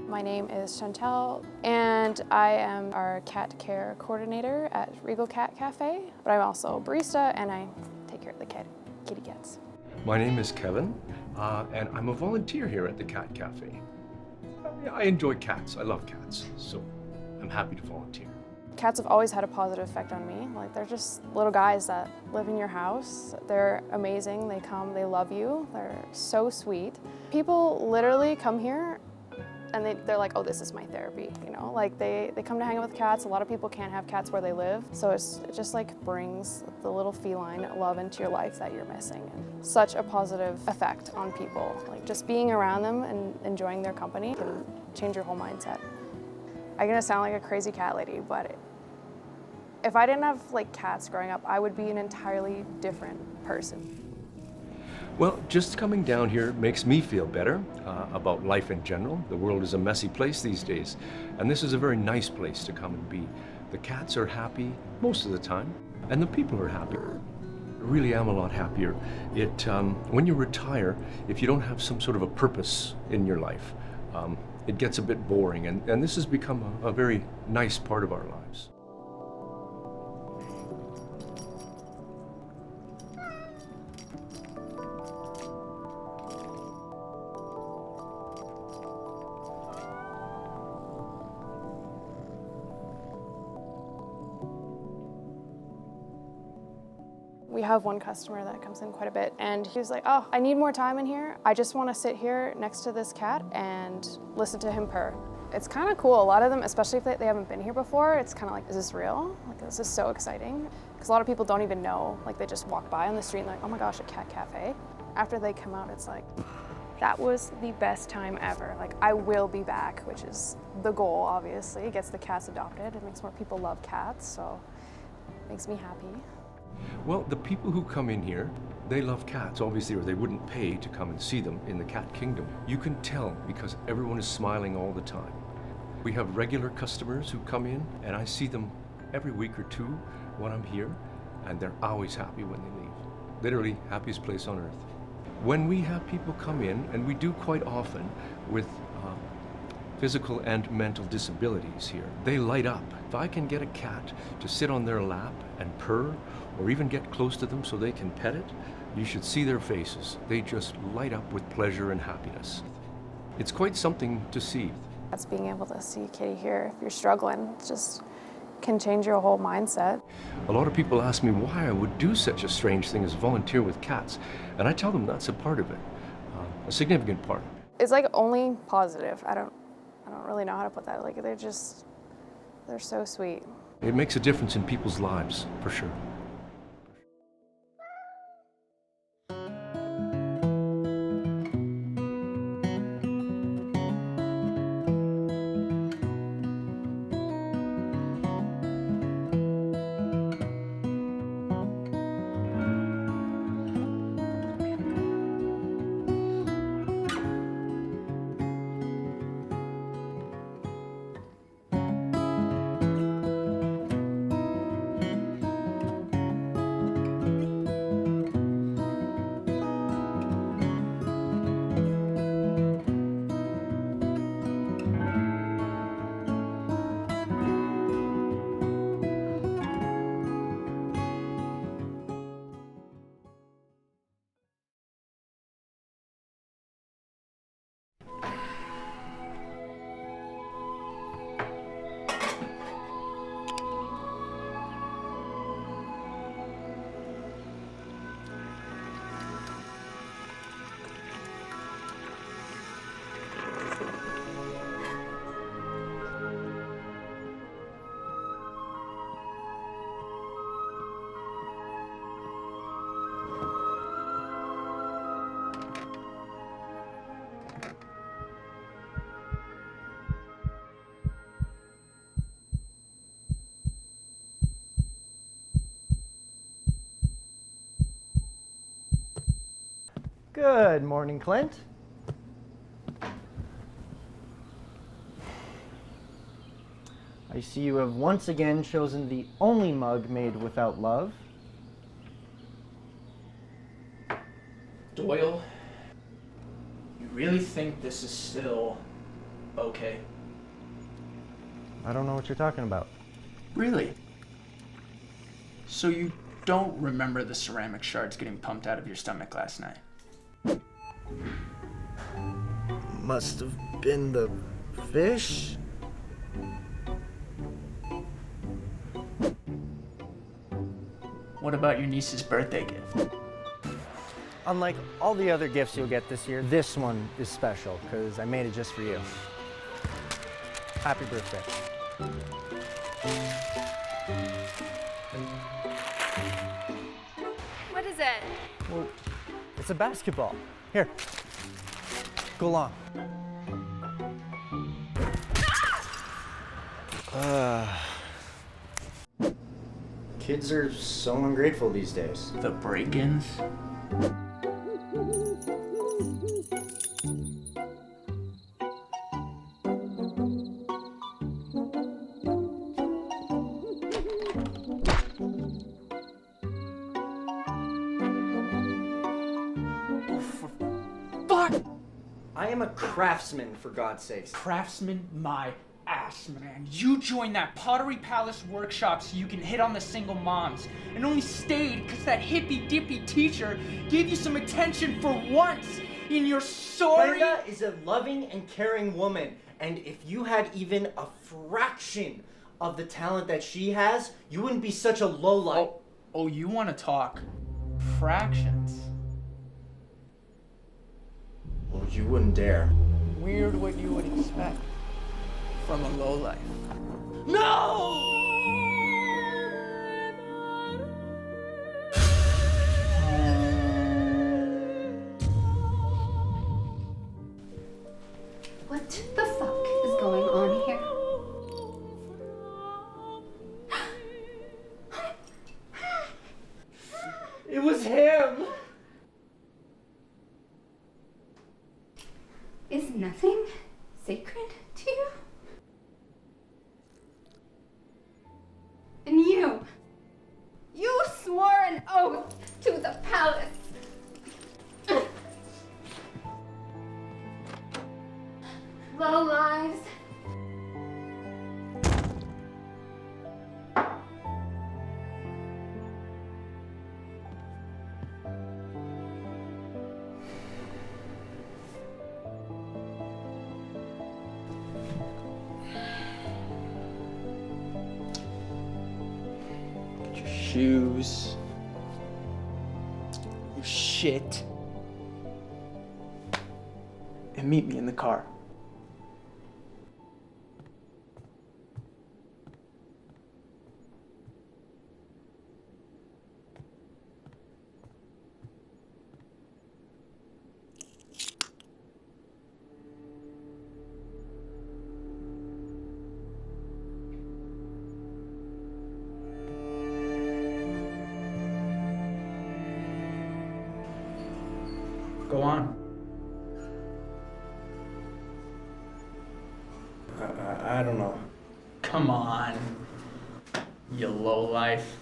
My name is Chantel, and I am our cat care coordinator at Regal Cat Cafe, but I'm also a barista, and I take care of the kitty cats. My name is Kevin, and I'm a volunteer here at the Cat Cafe. I enjoy cats. I love cats, so I'm happy to volunteer. Cats have always had a positive effect on me. Like, they're just little guys that live in your house. They're amazing. They come, they love you. They're so sweet. People literally come here and they're like, oh, this is my therapy, you know? Like, they come to hang out with cats. A lot of people can't have cats where they live, so it just like brings the little feline love into your life that you're missing. And such a positive effect on people. Like, just being around them and enjoying their company can change your whole mindset. I'm gonna sound like a crazy cat lady, but if I didn't have like cats growing up, I would be an entirely different person. Well, just coming down here makes me feel better about life in general. The world is a messy place these days, and this is a very nice place to come and be. The cats are happy most of the time, and the people are happy. I really am a lot happier. When you retire, if you don't have some sort of a purpose in your life, it gets a bit boring, and this has become a very nice part of our lives. We have one customer that comes in quite a bit, and he was like, oh, I need more time in here. I just want to sit here next to this cat and listen to him purr. It's kind of cool. A lot of them, especially if they haven't been here before, it's kind of like, is this real? Like, this is so exciting. Because a lot of people don't even know. Like, they just walk by on the street and they're like, oh my gosh, a cat cafe. After they come out, it's like, that was the best time ever. Like, I will be back, which is the goal, obviously. It gets the cats adopted. It makes more people love cats, so it makes me happy. Well, the people who come in here, they love cats, obviously, or they wouldn't pay to come and see them in the cat kingdom. You can tell because everyone is smiling all the time. We have regular customers who come in, and I see them every week or two when I'm here, and they're always happy when they leave. Literally, happiest place on earth. When we have people come in, and we do quite often with physical and mental disabilities here, they light up. If I can get a cat to sit on their lap and purr, or even get close to them so they can pet it, you should see their faces. They just light up with pleasure and happiness. It's quite something to see. That's being able to see a kitty here, if you're struggling, it just can change your whole mindset. A lot of people ask me why I would do such a strange thing as volunteer with cats, and I tell them that's a part of it, a significant part. It's like only positive. I don't really know how to put that. Like, they're so sweet. It makes a difference in people's lives, for sure. Good morning, Clint. I see you have once again chosen the only mug made without love. Doyle, you really think this is still okay. I don't know what you're talking about. Really? So you don't remember the ceramic shards getting pumped out of your stomach last night? Must have been the fish? What about your niece's birthday gift? Unlike all the other gifts you'll get this year, this one is special because I made it just for you. Happy birthday. What is it? Well, it's a basketball. Here, go along. Kids are so ungrateful these days. The break-ins? Fuck! I am a craftsman, for God's sakes. Craftsman, my ass, man. You joined that Pottery Palace workshop so you can hit on the single moms, and only stayed because that hippy-dippy teacher gave you some attention for once in your sorry... Brenda is a loving and caring woman, and if you had even a fraction of the talent that she has, you wouldn't be such a lowlife. Oh, you want to talk fractions? Well, you wouldn't dare. Weird what you would expect from a lowlife. No! What the fuck is going on here? It was him! Is nothing sacred to you? And you swore an oath to the palace. Low lives. Shoes. Your shit. And meet me in the car. Go on. I don't know. Come on, you lowlife.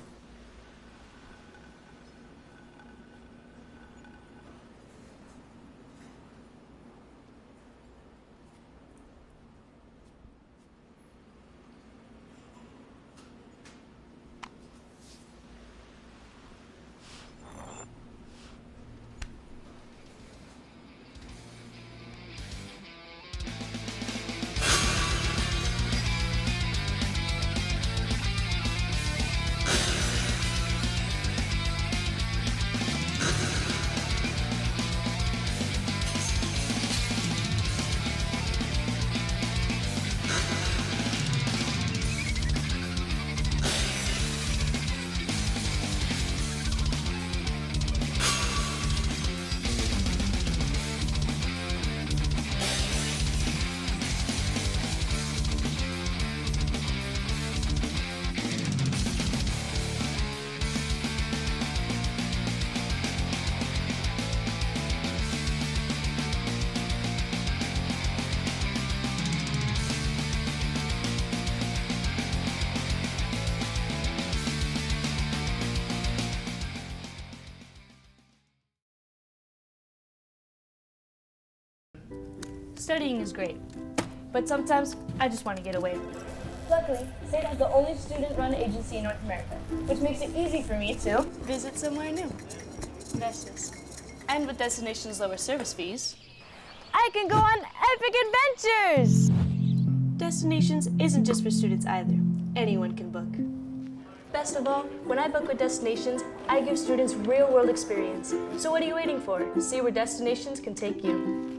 Studying is great, but sometimes I just want to get away. Luckily, SAIT has the only student-run agency in North America, which makes it easy for me to visit somewhere new. Nessus. And with Destination's lower service fees, I can go on epic adventures! Destinations isn't just for students either. Anyone can book. Best of all, when I book with Destinations, I give students real-world experience. So what are you waiting for? See where Destinations can take you.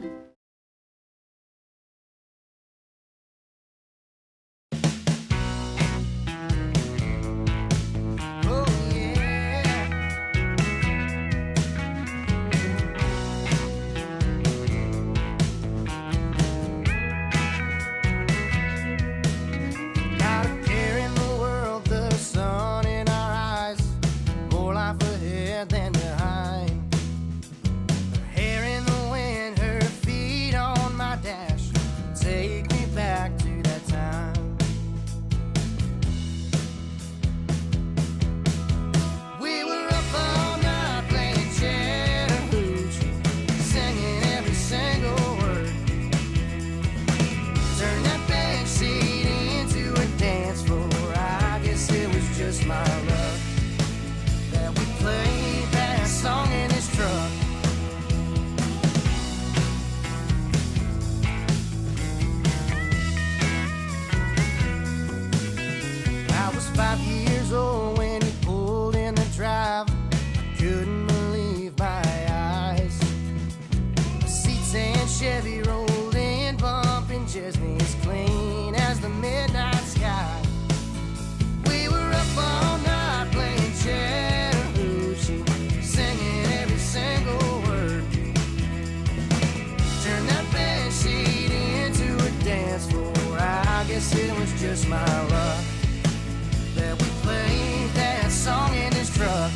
I was 5 years old when he pulled in the drive. I couldn't believe my eyes. The seats and Chevy rolled in, bumping Chesney as clean as the midnight sky. We were up all night playing Chattahoochee, singing every single word. Turned that bed sheet into a dance floor. I guess it was just my luck that we played that song in his truck.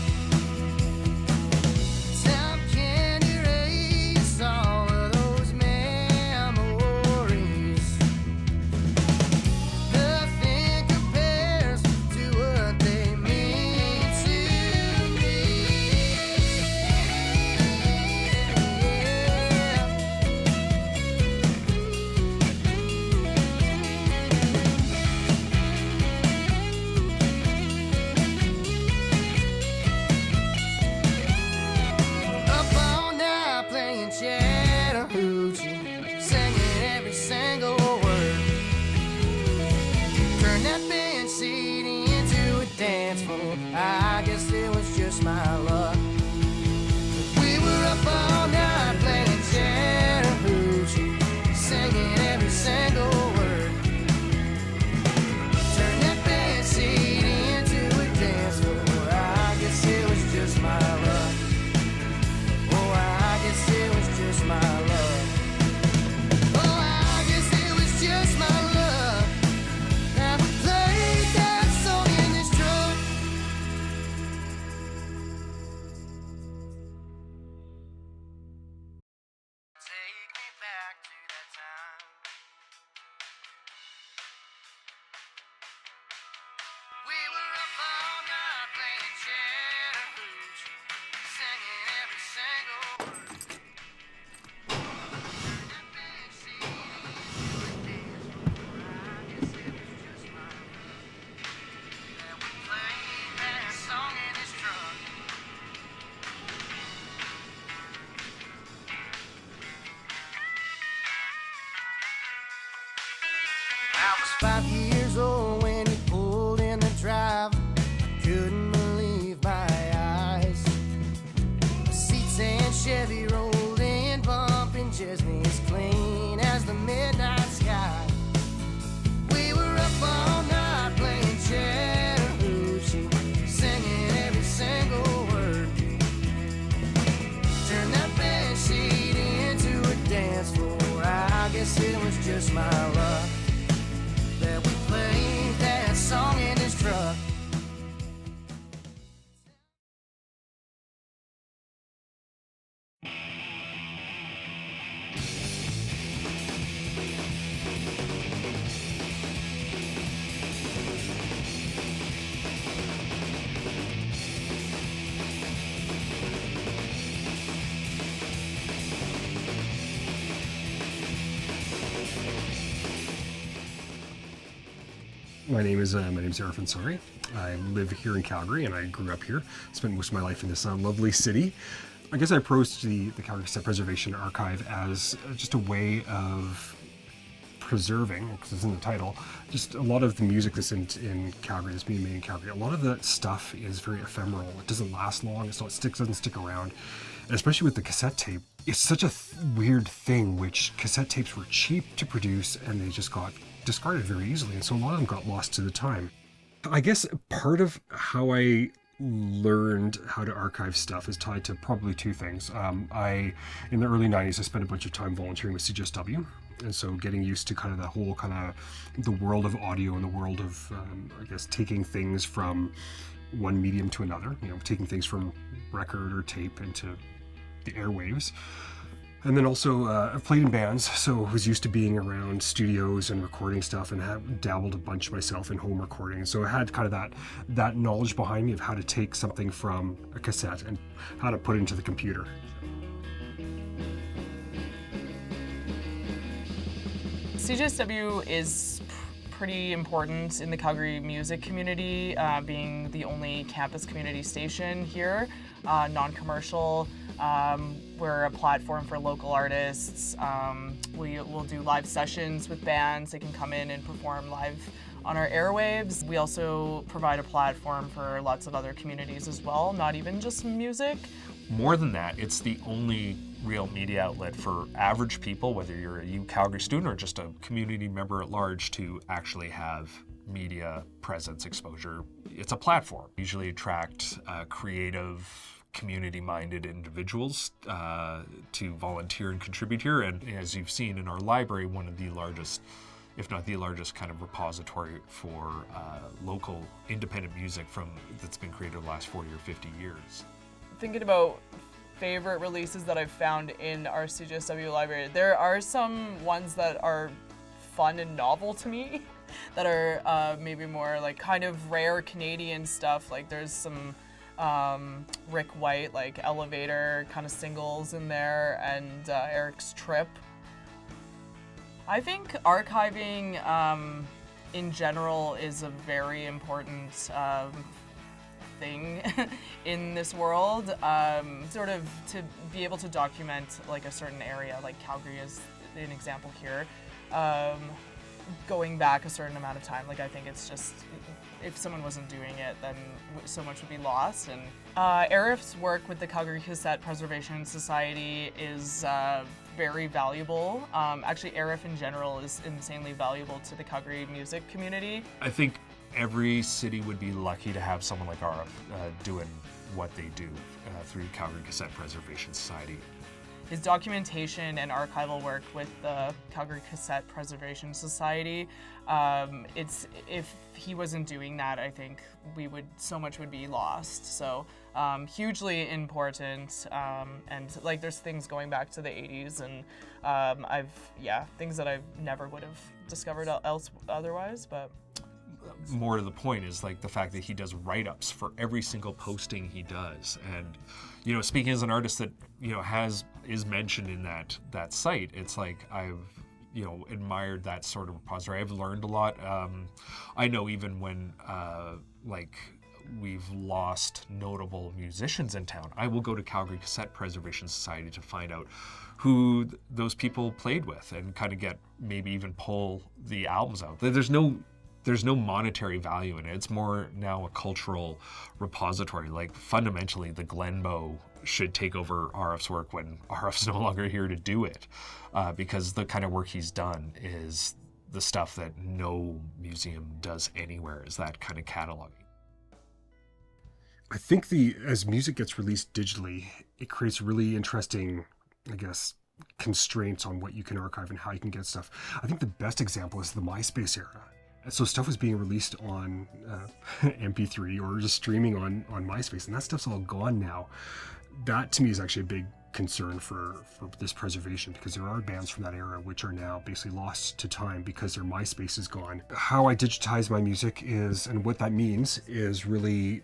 My name's Arif Ansari. I live here in Calgary, and I grew up here. Spent most of my life in this lovely city. I guess I approached the Calgary Cassette Preservation Archive as just a way of preserving, because it's in the title, just a lot of the music that's in Calgary, that's being made in Calgary. A lot of that stuff is very ephemeral. It doesn't last long. Doesn't stick around. And especially with the cassette tape, it's such a weird thing, which cassette tapes were cheap to produce and they just got discarded very easily. And so a lot of them got lost to the time. I guess part of how I learned how to archive stuff is tied to probably two things. In the early 90s, I spent a bunch of time volunteering with CJSW. And so getting used to kind of the whole kind of the world of audio and the world of, I guess, taking things from one medium to another, taking things from record or tape into the airwaves. And then also I've played in bands, so I was used to being around studios and recording stuff, and have dabbled a bunch myself in home recording. So I had kind of that knowledge behind me of how to take something from a cassette and how to put it into the computer. CJSW is pretty important in the Calgary music community, being the only campus community station here, non-commercial. We're a platform for local artists. We will do live sessions with bands. They can come in and perform live on our airwaves. We also provide a platform for lots of other communities as well, not even just music. More than that, it's the only real media outlet for average people, whether you're a Calgary student or just a community member at large, to actually have media presence, exposure. It's a platform. Usually attract creative, community-minded individuals to volunteer and contribute here. And as you've seen in our library, one of the largest, if not the largest, kind of repository for local independent music that's been created over the last 40 or 50 years. Thinking about favorite releases that I've found in our CJSW library, there are some ones that are fun and novel to me that are maybe more like kind of rare Canadian stuff. Like there's some Rick White, like Elevator kind of singles in there, and Eric's Trip. I think archiving in general is a very important thing in this world, sort of to be able to document like a certain area, like Calgary is an example here, going back a certain amount of time. Like I think it's just, if someone wasn't doing it, then so much would be lost. And Arif's work with the Calgary Cassette Preservation Society is very valuable. Actually, Arif in general is insanely valuable to the Calgary music community. I think every city would be lucky to have someone like Arif doing what they do through Calgary Cassette Preservation Society. His documentation and archival work with the Calgary Cassette Preservation Society, if he wasn't doing that, I think so much would be lost. So hugely important, and like there's things going back to the 80s, and things that I never would have discovered otherwise, but. More to the point is like the fact that he does write-ups for every single posting he does, and speaking as an artist that is mentioned in that site, it's like I've admired that sort of repository. I've learned a lot. I know even when we've lost notable musicians in town, I will go to Calgary Cassette Preservation Society to find out who those people played with and kind of get maybe even pull the albums out. There's no monetary value in it. It's more now a cultural repository. Like fundamentally, the Glenbow should take over RF's work when RF's no longer here to do it, because the kind of work he's done is the stuff that no museum does anywhere, is that kind of cataloging. I think as music gets released digitally, it creates really interesting, I guess, constraints on what you can archive and how you can get stuff. I think the best example is the MySpace era. So stuff was being released on MP3 or just streaming on MySpace, and that stuff's all gone now. That to me is actually a big concern for this preservation, because there are bands from that era which are now basically lost to time because their MySpace is gone. How I digitize my music and what that means is really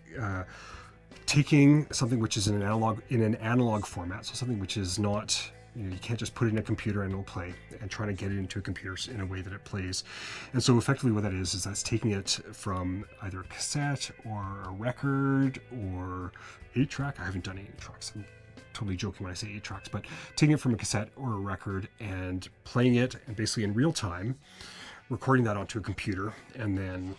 taking something which is in an analog format, so something which is not You can't just put it in a computer and it'll play, and trying to get it into a computer in a way that it plays. And so effectively what that is that's taking it from either a cassette or a record or 8-track. I haven't done 8 tracks. I'm totally joking when I say 8 tracks, but taking it from a cassette or a record and playing it, and basically in real time, recording that onto a computer, and then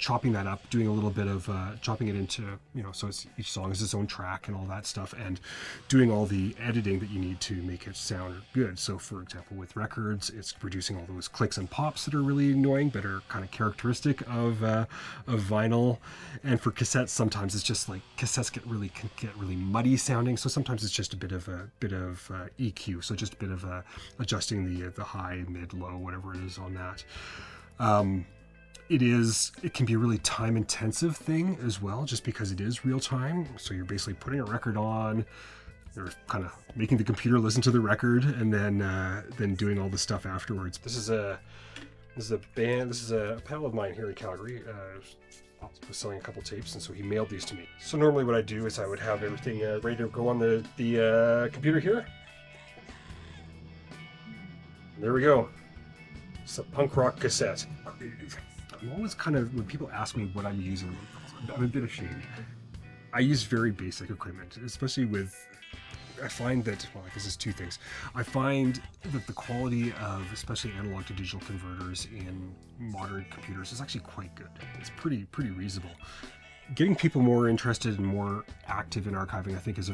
chopping that up, doing a little bit of chopping it into, so each song is its own track and all that stuff, and doing all the editing that you need to make it sound good. So for example, with records, it's producing all those clicks and pops that are really annoying but are kind of characteristic of vinyl. And for cassettes, sometimes it's just like cassettes can get really muddy sounding, so sometimes it's just a bit of EQ, so just a bit of adjusting the high, mid, low, whatever it is on that. It can be a really time intensive thing as well, just because it is real time. So you're basically putting a record on, you're kind of making the computer listen to the record, and then doing all the stuff afterwards. This is a pal of mine here in Calgary. Was selling a couple tapes, and so he mailed these to me. So normally what I do is I would have everything ready to go on the computer here. There we go. It's a punk rock cassette. I'm always kind of, when people ask me what I'm using, I'm a bit ashamed. I use very basic equipment, especially I find that, well, I guess it's 2 things. I find that the quality of, especially analog to digital converters in modern computers is actually quite good. It's pretty reasonable. Getting people more interested and more active in archiving, I think, is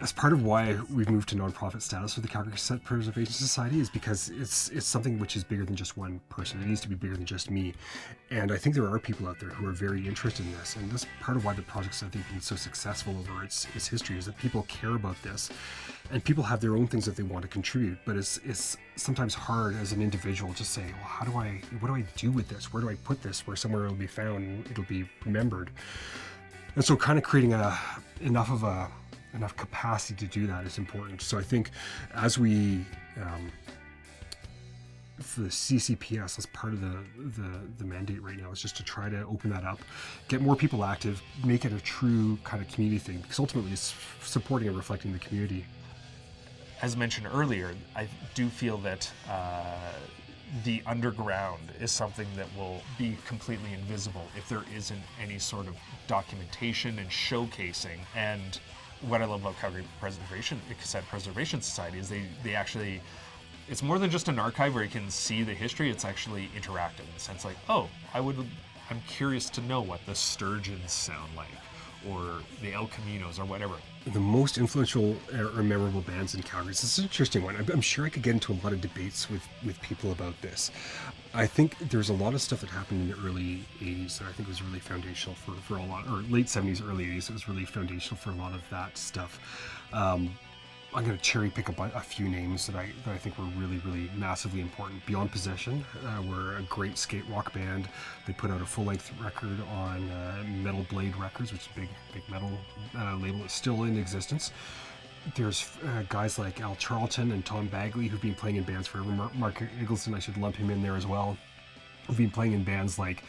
as part of why we've moved to nonprofit status with the Calgary Cassette Preservation Society, is because it's something which is bigger than just one person. It needs to be bigger than just me. And I think there are people out there who are very interested in this. And that's part of why the project's, I think, been so successful over its history, is that people care about this. And people have their own things that they want to contribute. But it's sometimes hard as an individual to say, well, what do I do with this? Where do I put this? Where somewhere it'll be found and it'll be remembered. And so kind of creating enough capacity to do that is important. So I think as we, for the CCPS, that's part of the mandate right now, is just to try to open that up, get more people active, make it a true kind of community thing, because ultimately it's supporting and reflecting the community. As mentioned earlier, I do feel that the underground is something that will be completely invisible if there isn't any sort of documentation and showcasing. And what I love about Calgary Cassette Preservation Society is they actually, it's more than just an archive where you can see the history. It's actually interactive in the sense like, I'm curious to know what the Sturgeons sound like, or the El Caminos, or whatever. The most influential or memorable bands in Calgary. This is an interesting one. I'm sure I could get into a lot of debates with people about this. I think there's a lot of stuff that happened in the early 80s that I think was really foundational for a lot, or late 70s, early 80s. It was really foundational for a lot of that stuff. I'm going to cherry pick a few names that I think were really, really massively important. Beyond Possession were a great skate rock band. They put out a full-length record on Metal Blade Records, which is a big metal label that's still in existence. There's guys like Al Charlton and Tom Bagley who've been playing in bands forever. Mark Eggleston, I should lump him in there as well. Who've been playing in bands like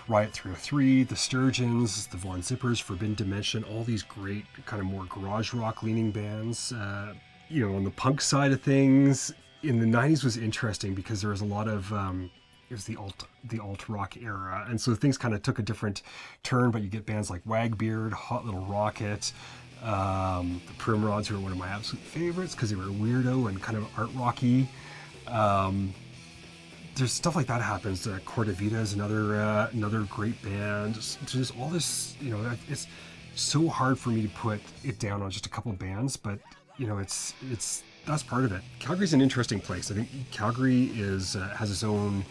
Riot 303, the Sturgeons, the Von Zippers, Forbidden Dimension, all these great kind of more garage rock leaning bands. On the punk side of things, in the 90s was interesting because there was a lot of it was the alt rock era, and so things kind of took a different turn. But you get bands like Wagbeard, Hot Little Rocket, the Primrods, who are one of my absolute favorites because they were weirdo and kind of art rocky. There's stuff like that happens. Cordavita is another great band. So there's all this, it's so hard for me to put it down on just a couple of bands, but it's that's part of it. Calgary's an interesting place. I think Calgary has its own,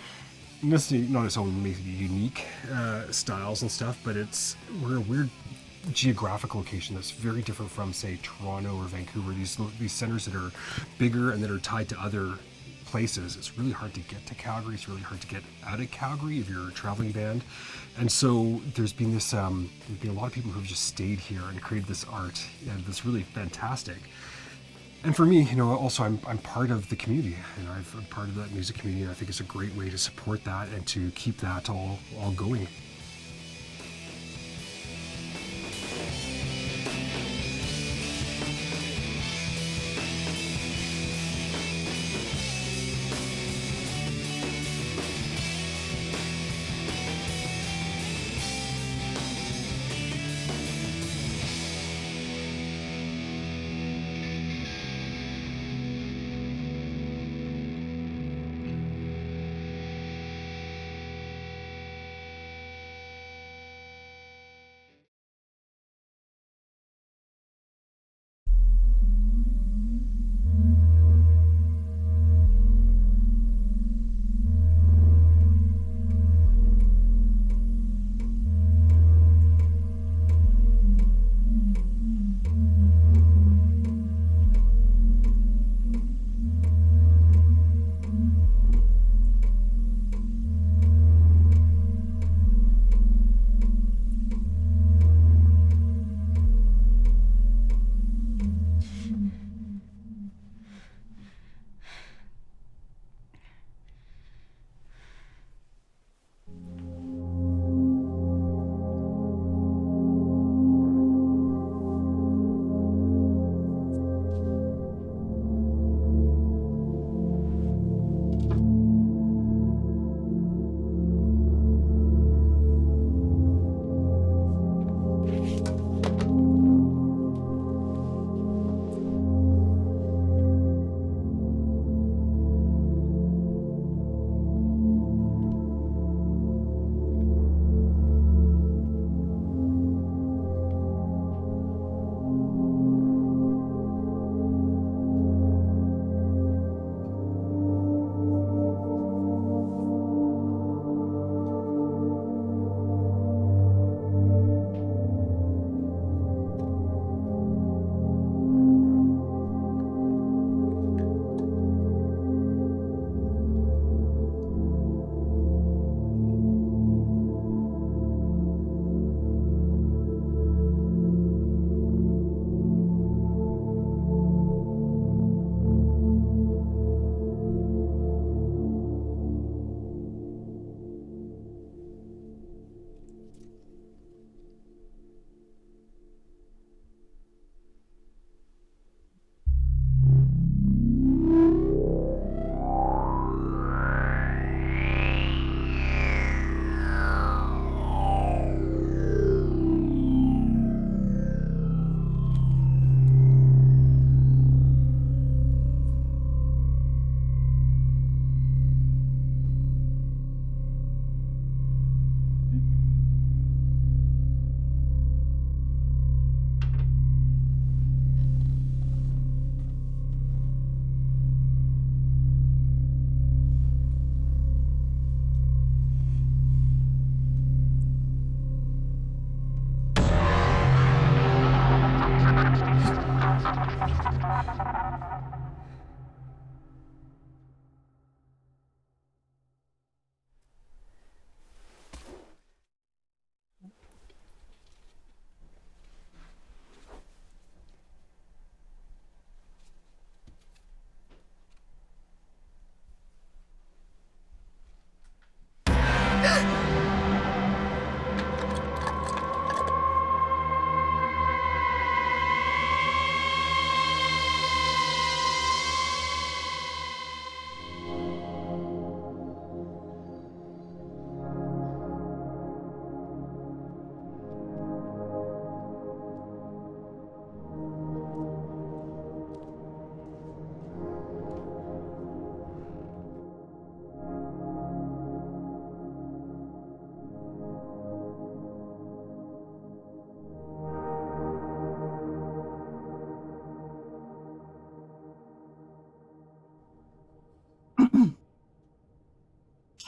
not its own maybe unique styles and stuff, but we're a weird geographic location that's very different from, say, Toronto or Vancouver. These centers that are bigger and that are tied to other places. It's really hard to get to Calgary. It's really hard to get out of Calgary if you're a traveling band. And so there's been a lot of people who've just stayed here and created this art that's really fantastic. And for me, also I'm part of the community, and I'm part of that music community, and I think it's a great way to support that and to keep that all going.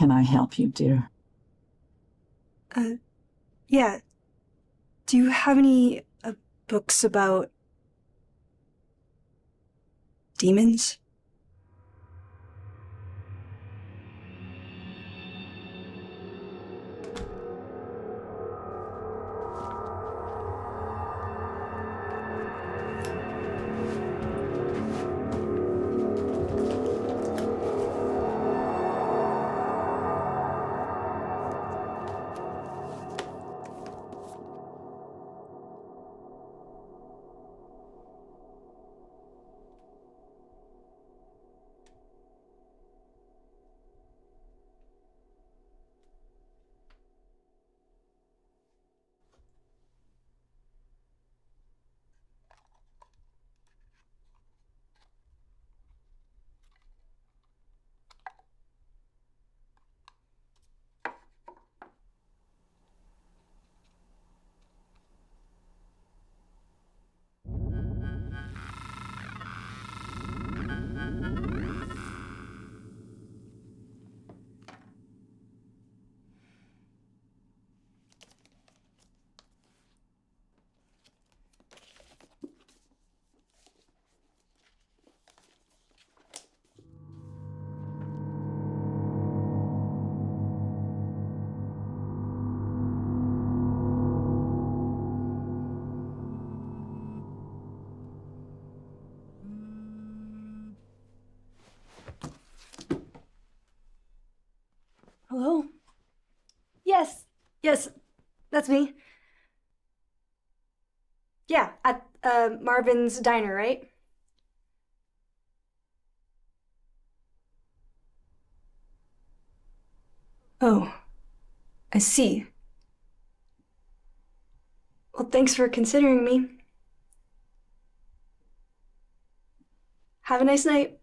can I help you, dear? Yeah. Do you have any books about demons? Hello? Yes, that's me. Yeah, at Marvin's Diner, right? Oh, I see. Well, thanks for considering me. Have a nice night.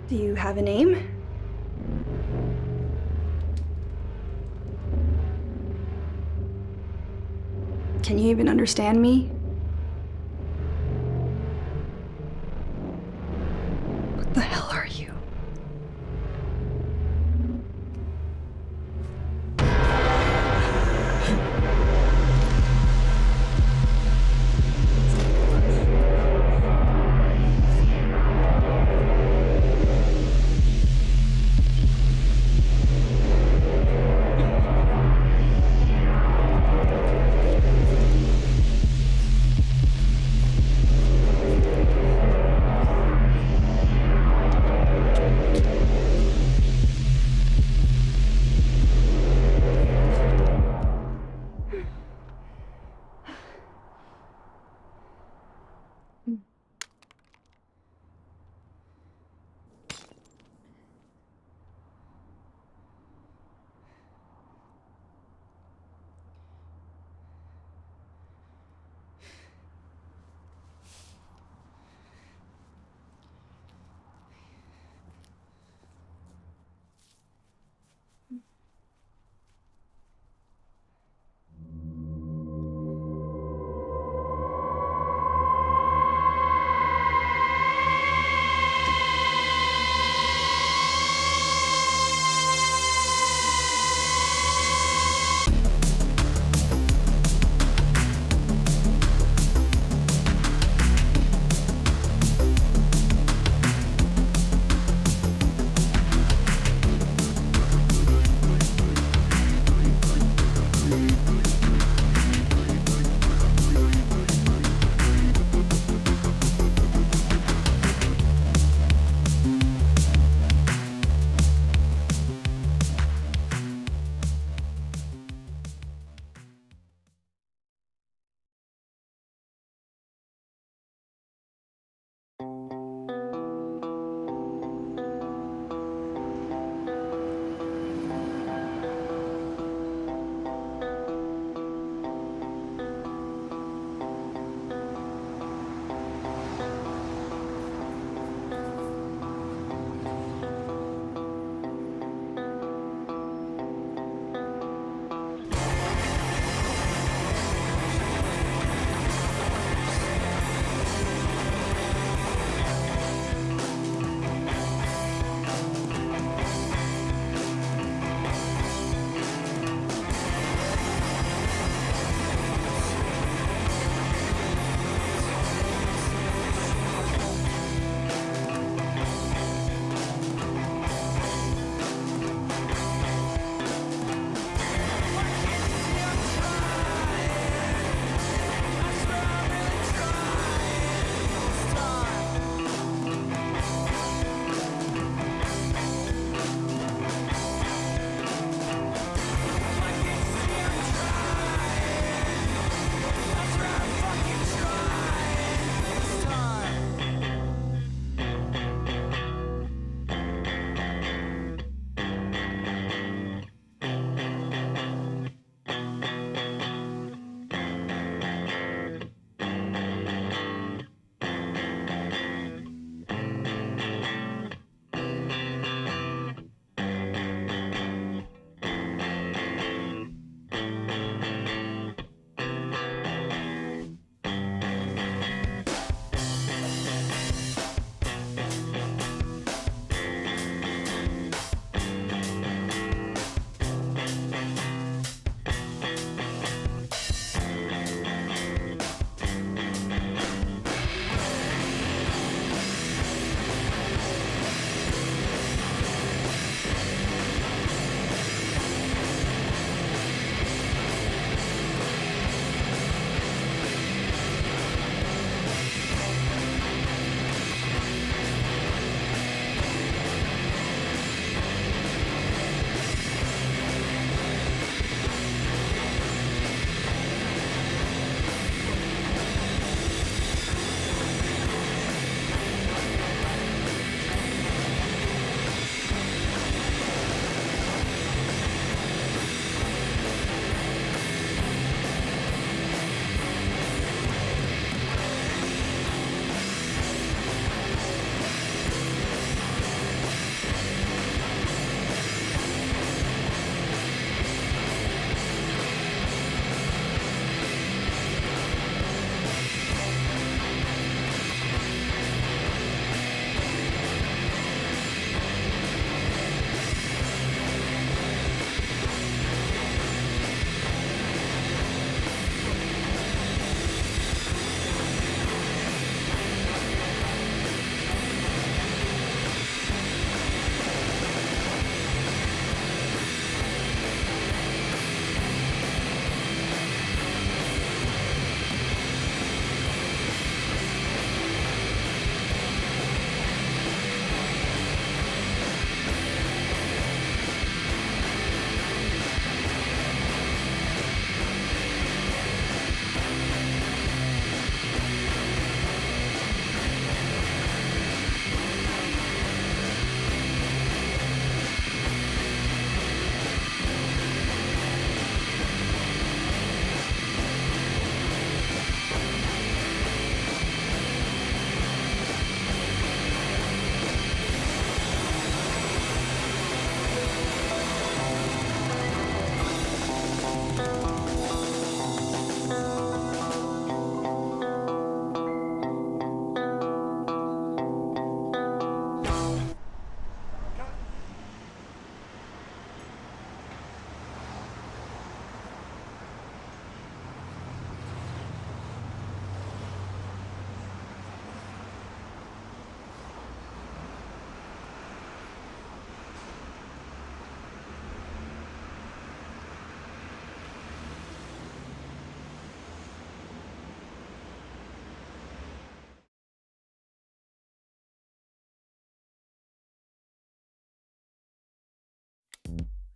Do you have a name? Can you even understand me? What the hell are you?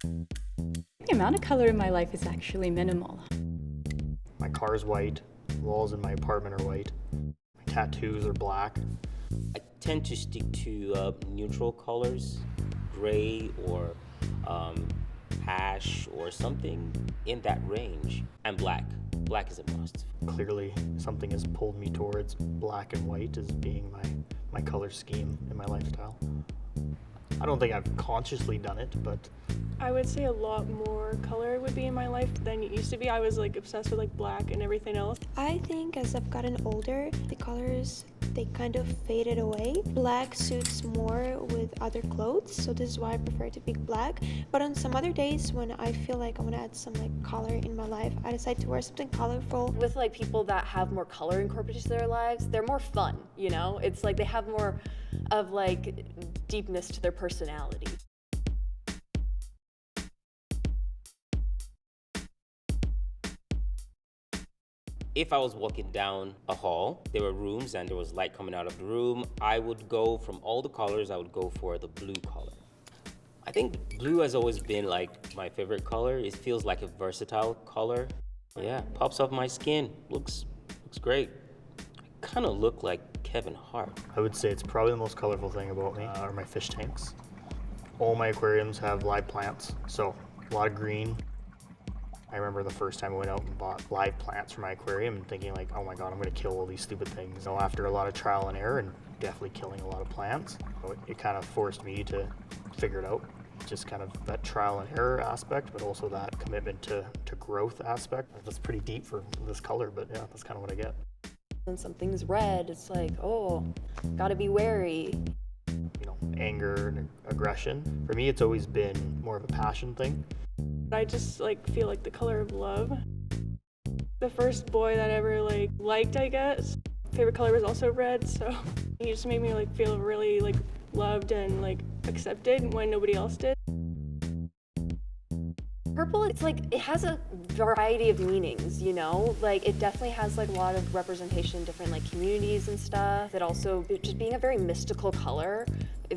The amount of color in my life is actually minimal. My car's white, walls in my apartment are white, my tattoos are black. I tend to stick to neutral colors, gray or ash or something in that range, and black. Black is a must. Clearly, something has pulled me towards black and white as being my color scheme in my lifestyle. I don't think I've consciously done it, but I would say a lot more color would be in my life than it used to be. I was like obsessed with like black and everything else. I think as I've gotten older, the colors, they kind of faded away. Black suits more with other clothes, so this is why I prefer to pick black. But on some other days when I feel like I want to add some like color in my life, I decide to wear something colorful. With like people that have more color incorporated to their lives, they're more fun, you know? It's like they have more of like deepness to their personality. If I was walking down a hall, there were rooms and there was light coming out of the room, I would go from all the colors, I would go for the blue color. I think blue has always been like my favorite color. It feels like a versatile color. Yeah, pops off my skin, looks great. I kind of look like Kevin Hart. I would say it's probably the most colorful thing about me are my fish tanks. All my aquariums have live plants, so a lot of green. I remember the first time I went out and bought live plants for my aquarium and thinking like, oh my God, I'm gonna kill all these stupid things. So after a lot of trial and error and definitely killing a lot of plants, it kind of forced me to figure it out. Just kind of that trial and error aspect, but also that commitment to growth aspect. That's pretty deep for this color, but yeah, that's kind of what I get. When something's red, it's like, oh, gotta be wary. You know, anger and aggression. For me, it's always been more of a passion thing. I just like feel like the color of love. The first boy that I ever liked, I guess. Favorite color was also red, so he just made me like feel really like loved and like accepted when nobody else did. Purple, it's like, it has a variety of meanings, you know? Like, it definitely has like a lot of representation in different like communities and stuff. It also, just being a very mystical color,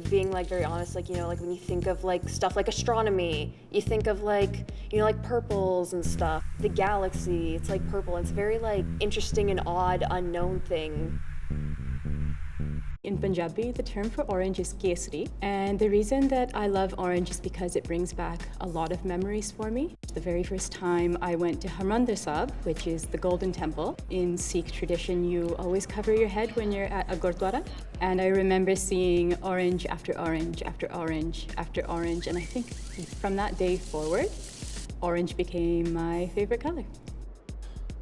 being like very honest, like, you know, like when you think of like stuff like astronomy, you think of like, you know, like purples and stuff. The galaxy, it's like purple. It's very like interesting and odd, unknown thing. In Punjabi, the term for orange is kesari, and the reason that I love orange is because it brings back a lot of memories for me. The very first time I went to Harmandir Sahib, which is the Golden Temple. In Sikh tradition, you always cover your head when you're at a gurdwara, and I remember seeing orange after orange after orange after orange, and I think from that day forward, orange became my favorite color.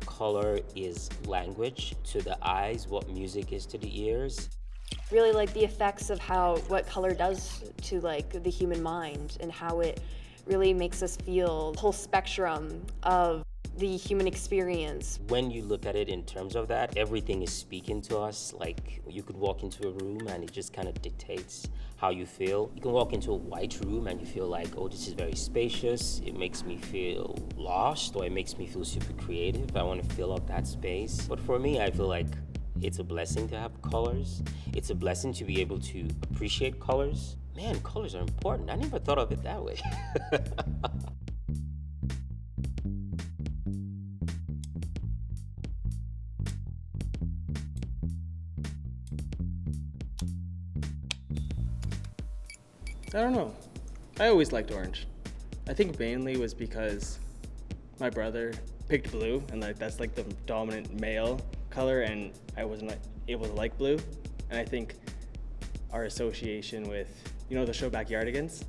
Color is language to the eyes, what music is to the ears. Really like the effects of what color does to like the human mind and how it really makes us feel the whole spectrum of the human experience. When you look at it in terms of that, everything is speaking to us. Like you could walk into a room and it just kind of dictates how you feel. You can walk into a white room and you feel like, oh, this is very spacious. It makes me feel lost, or it makes me feel super creative. I want to fill up that space. But for me, I feel like it's a blessing to have colors. It's a blessing to be able to appreciate colors. Man, colors are important. I never thought of it that way. I don't know. I always liked orange. I think mainly was because my brother picked blue, and like that's like the dominant male color, and I wasn't able to like blue. And I think our association with, you know, the show Backyardigans,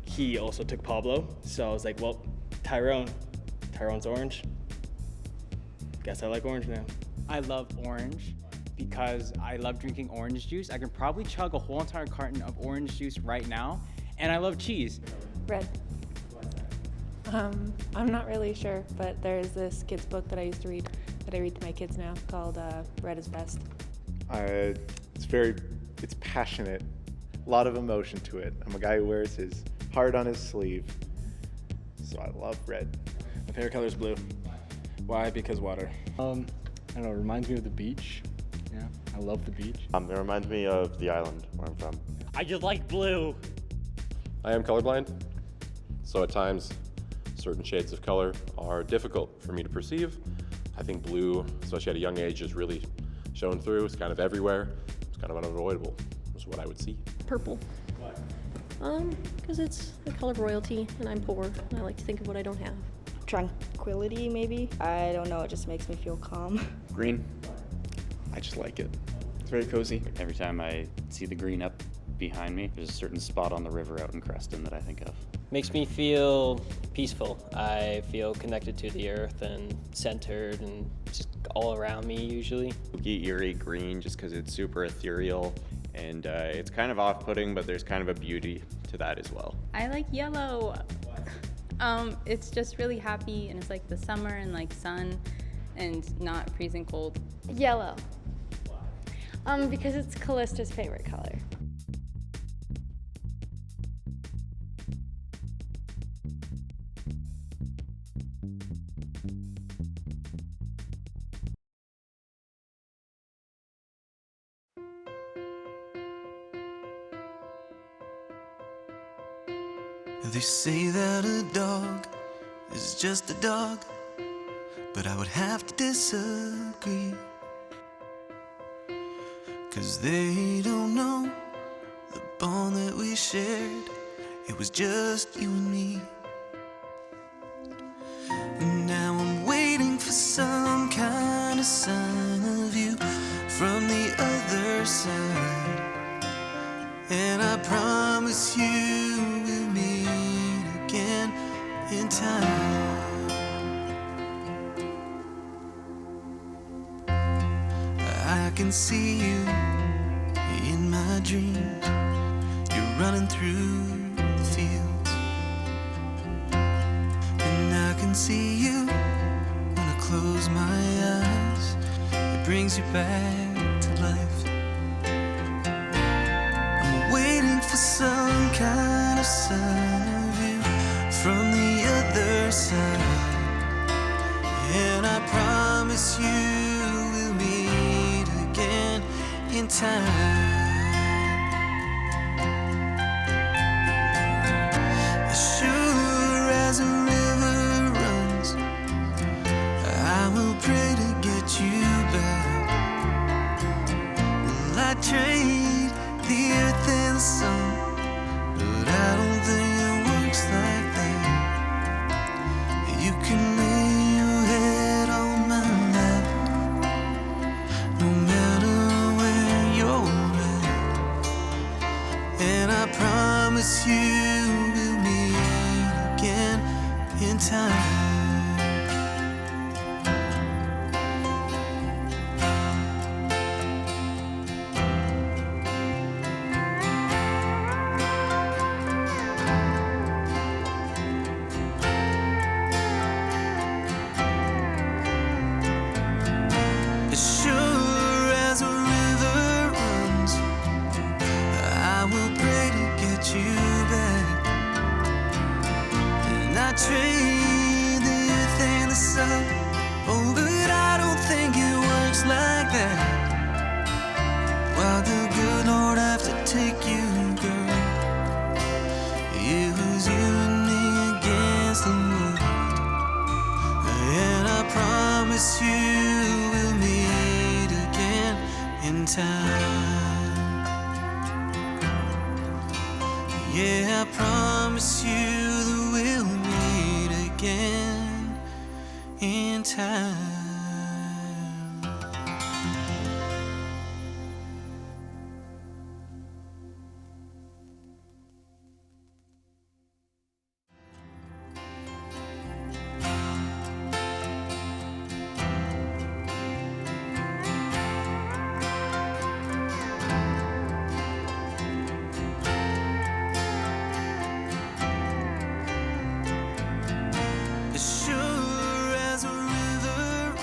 he also took Pablo. So I was like, well, Tyrone's orange. Guess I like orange now. I love orange because I love drinking orange juice. I can probably chug a whole entire carton of orange juice right now. And I love cheese. Red. I'm not really sure, but there's this kid's book that I used to read, that I read to my kids now, called Red is Best. It's passionate, a lot of emotion to it. I'm a guy who wears his heart on his sleeve, so I love red. My favorite color is blue. Why? Because water. I don't know, it reminds me of the beach. Yeah, I love the beach. It reminds me of the island where I'm from. I just like blue. I am colorblind, So at times, certain shades of color are difficult for me to perceive. I think blue, especially at a young age, is really shown through. It's kind of everywhere. It's kind of unavoidable, is what I would see. Purple. Because it's the color of royalty, and I'm poor, and I like to think of what I don't have. Tranquility, maybe? I don't know, it just makes me feel calm. Green. I just like it. It's very cozy. Every time I see the green up behind me, there's a certain spot on the river out in Creston that I think of. Makes me feel peaceful. I feel connected to the earth and centered and just all around me usually. Eerie green just because it's super ethereal and it's kind of off-putting, but there's kind of a beauty to that as well. I like yellow. It's just really happy and it's like the summer and like sun and not freezing cold. Yellow. Because it's Callista's favorite color. They say that a dog is just a dog, but I would have to disagree. 'Cause they don't know the bond that we shared. It was just you and me. And now I'm waiting for some kind of sign of you from the other side. And I promise you we'll meet again in time. I can see you in my dreams. You're running through the fields. And I can see you when I close my eyes. It brings you back to life. I'm waiting for some kind of sign of you from the other side. And I promise you we'll meet again in time. As sure as a river runs, I will pray to get you back. Will I trade the earth and the sun? But I don't think it works like that. You can lay your head on my lap, no matter where you're at. And I promise you we'll meet again in time. As sure as a river runs, I will pray to get you back. And I trade the earth and the sun. Oh, but I don't think it works like that. Why the good Lord have to take you, girl? It was you and me against the world. And I promise you we'll meet again in time. Yeah, I promise you that we'll meet again in time. As sure as a river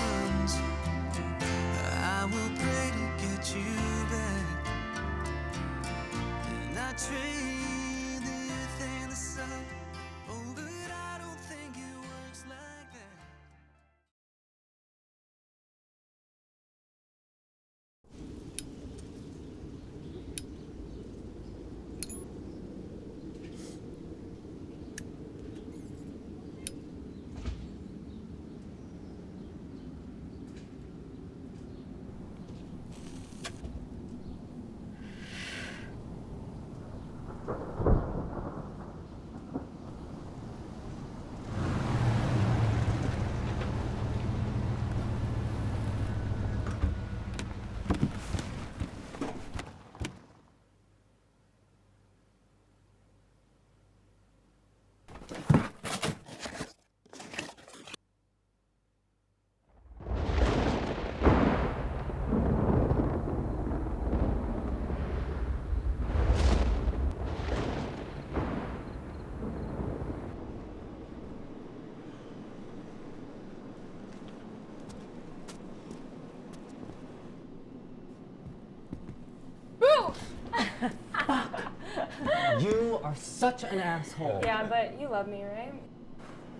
You are such an asshole. Yeah, but you love me, right?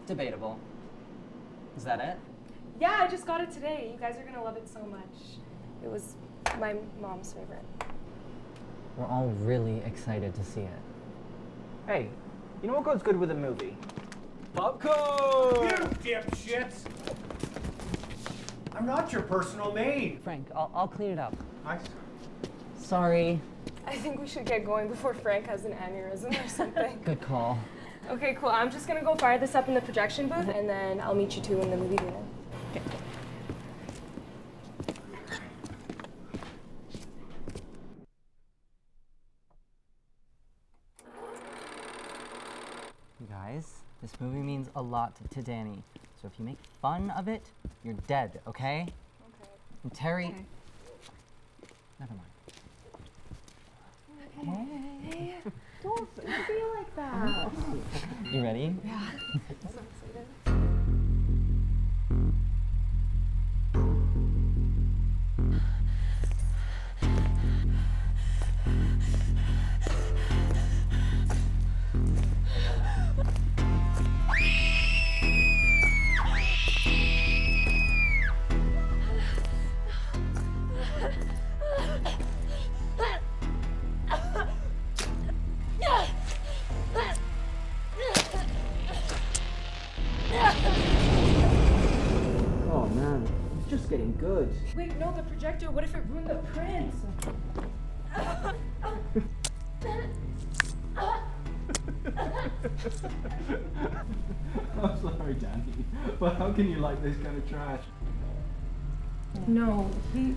Debatable. Is that it? Yeah, I just got it today. You guys are gonna love it so much. It was my mom's favorite. We're all really excited to see it. Hey, you know what goes good with a movie? Popcorn! You dipshits! I'm not your personal maid. Frank, I'll clean it up. I... Sorry. I think we should get going before Frank has an aneurysm or something. Good call. Okay, cool. I'm just gonna go fire this up in the projection booth, and then I'll meet you two in the movie theater. Okay. Guys, this movie means a lot to Danny. So if you make fun of it, you're dead, okay? Okay. And Terry... Okay. Never mind. Hey, don't feel like that. You ready? Yeah. I'm so excited. Oh man, it's just getting good. Wait, no, the projector. What if it ruined the print? I'm sorry, Danny, but how can you like this kind of trash? No, he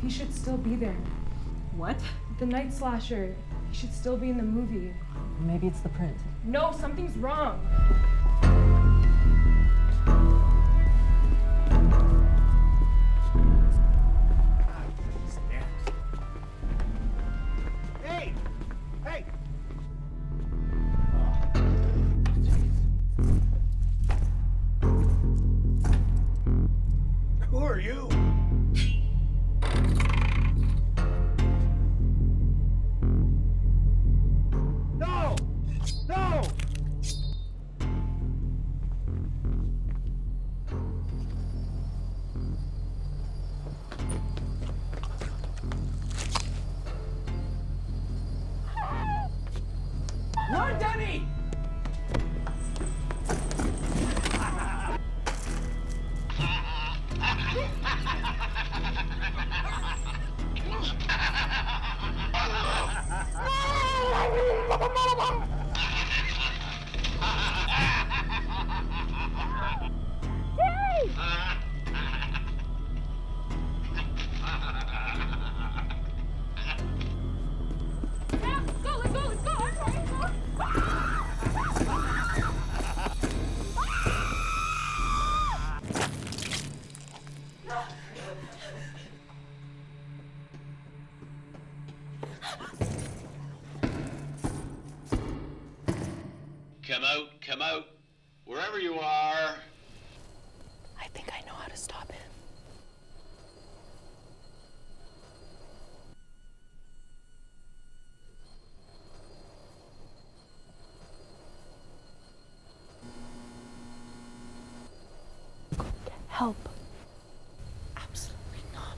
should still be there. What? The night slasher. He should still be in the movie. Maybe it's the print. No, something's wrong. Hey! Hey! Who are you? No! No! Run, Danny! Come out, wherever you are. I think I know how to stop him. Help. Absolutely not.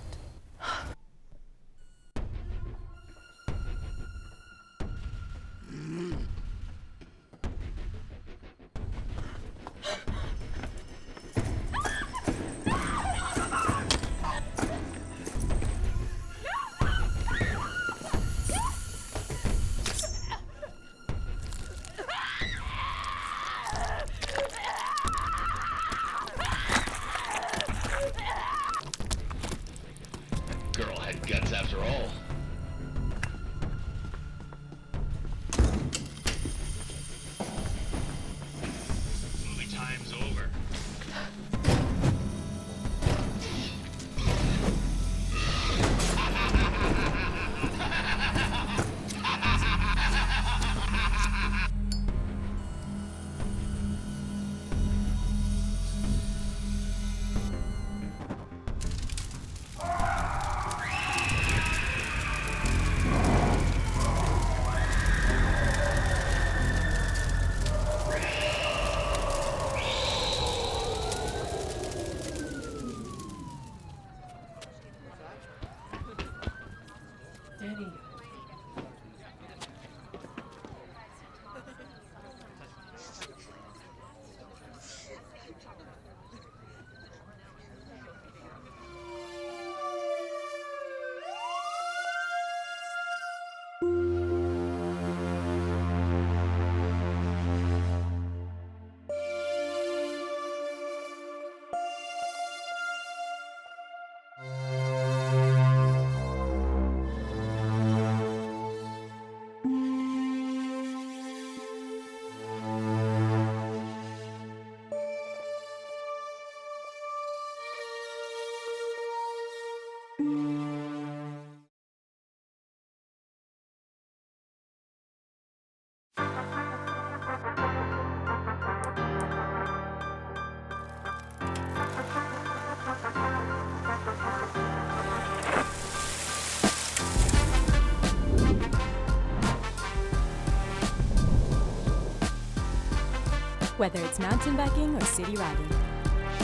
Whether it's mountain biking or city riding,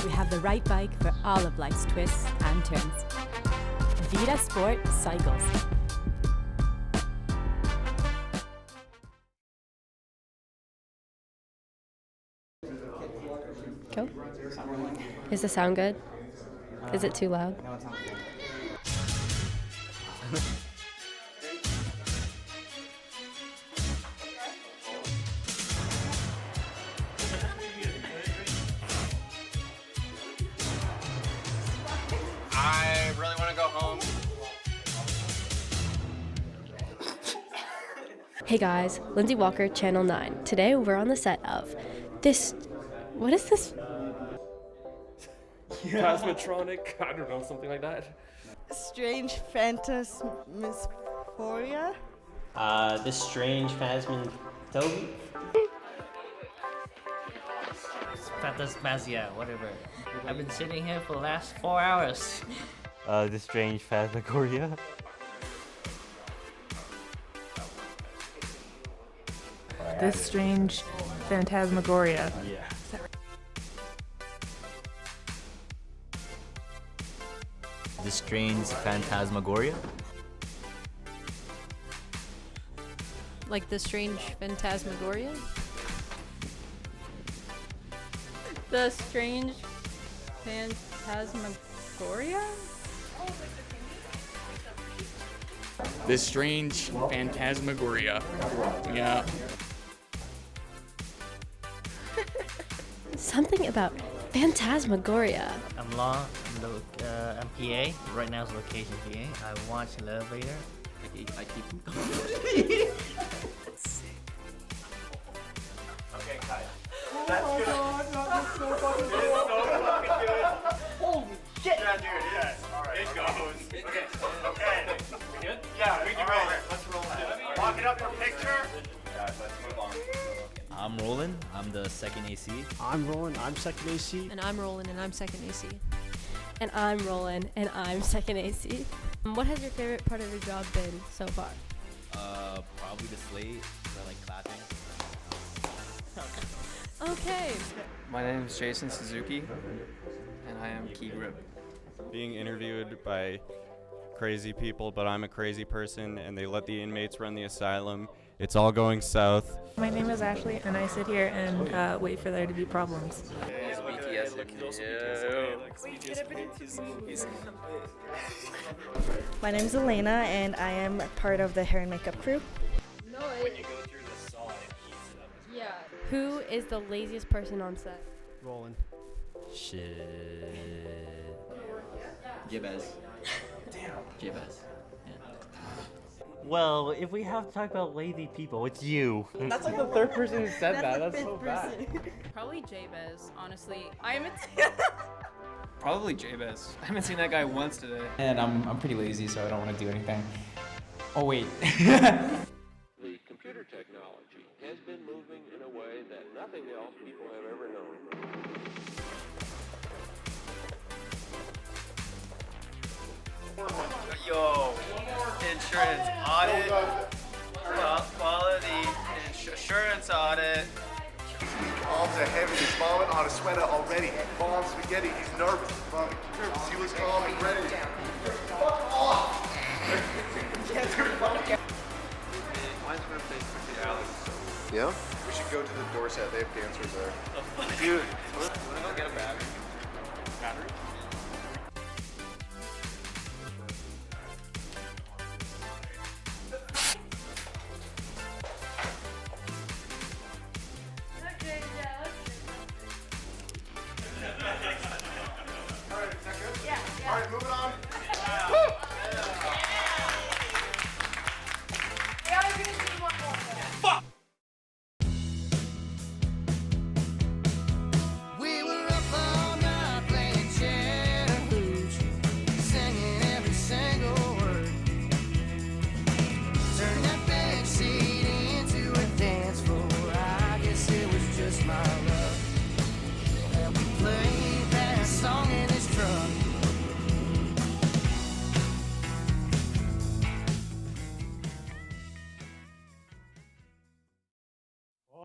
we have the right bike for all of life's twists and turns. Vitasport Cycles. Go. Is the sound good? Is it too loud? No, it sounds good. I really want to go home. Hey guys, Lindsay Walker, Channel 9. Today we're on the set of this. What is this? Cosmetronic, I don't know, something like that. Strange Phantasmagoria? This strange Phantasmagoria. Phantasmagoria, whatever. I've been sitting here for the last 4 hours. The strange Phantasmagoria. This strange Phantasmagoria. Yeah. The strange Phantasmagoria? Like the strange Phantasmagoria? The strange Phantasmagoria? The strange Phantasmagoria. Yeah. Something about Phantasmagoria. I'm Law, I'm PA. Right now it's location PA. I watch the elevator. I keep them going. Okay, cut. Oh That's my good. God, That's so fucking good. It's so fucking good. Holy shit. Yeah, dude, yes. All right. It goes. Okay. Okay. We good? Yeah, we can roll it. Let's roll it. Lock it up for picture. Guys, let's move on. I'm Roland. I'm the second AC. I'm Roland. I'm second AC. And I'm Roland, and I'm second AC. And I'm Roland, and I'm second AC. What has your favorite part of your job been so far? Probably the slate. I like clapping. Okay. My name is Jason Suzuki, and I am key grip. Being interviewed by crazy people, but I'm a crazy person, and they let the inmates run the asylum. It's all going south. My name is Ashley, and I sit here and wait for there to be problems. My name's Elena, and I am part of the hair and makeup crew. No, When you go through the saw, it heats it up. Yeah. Who is the laziest person on set? Roland. Shit. Jabez. Damn. Jabez. Well, if we have to talk about lazy people, it's you. That's like the third person who said that. That's so bad. Probably Jabez, honestly. I am Probably Jabez. I haven't seen that guy once today. And I'm pretty lazy, so I don't want to do anything. Oh wait. The computer technology has been moving in a way that nothing else people have ever known. Yo, insurance audit, quality insurance audit. Arms are heavy, he's vomit on a sweater already. Mom, spaghetti, he's nervous. Mom, nervous. He was calm and ready. Fuck off! Mine's gonna face the Alex. Yeah? We should go to the Dorset, they have dancers there. Dude, wanna go get a battery? Battery? Alright, moving on. We were up all night playing Chattahoochee, singing every single word. Turned that back seat into a dance floor. I guess it was just my luck that we played that song in his truck.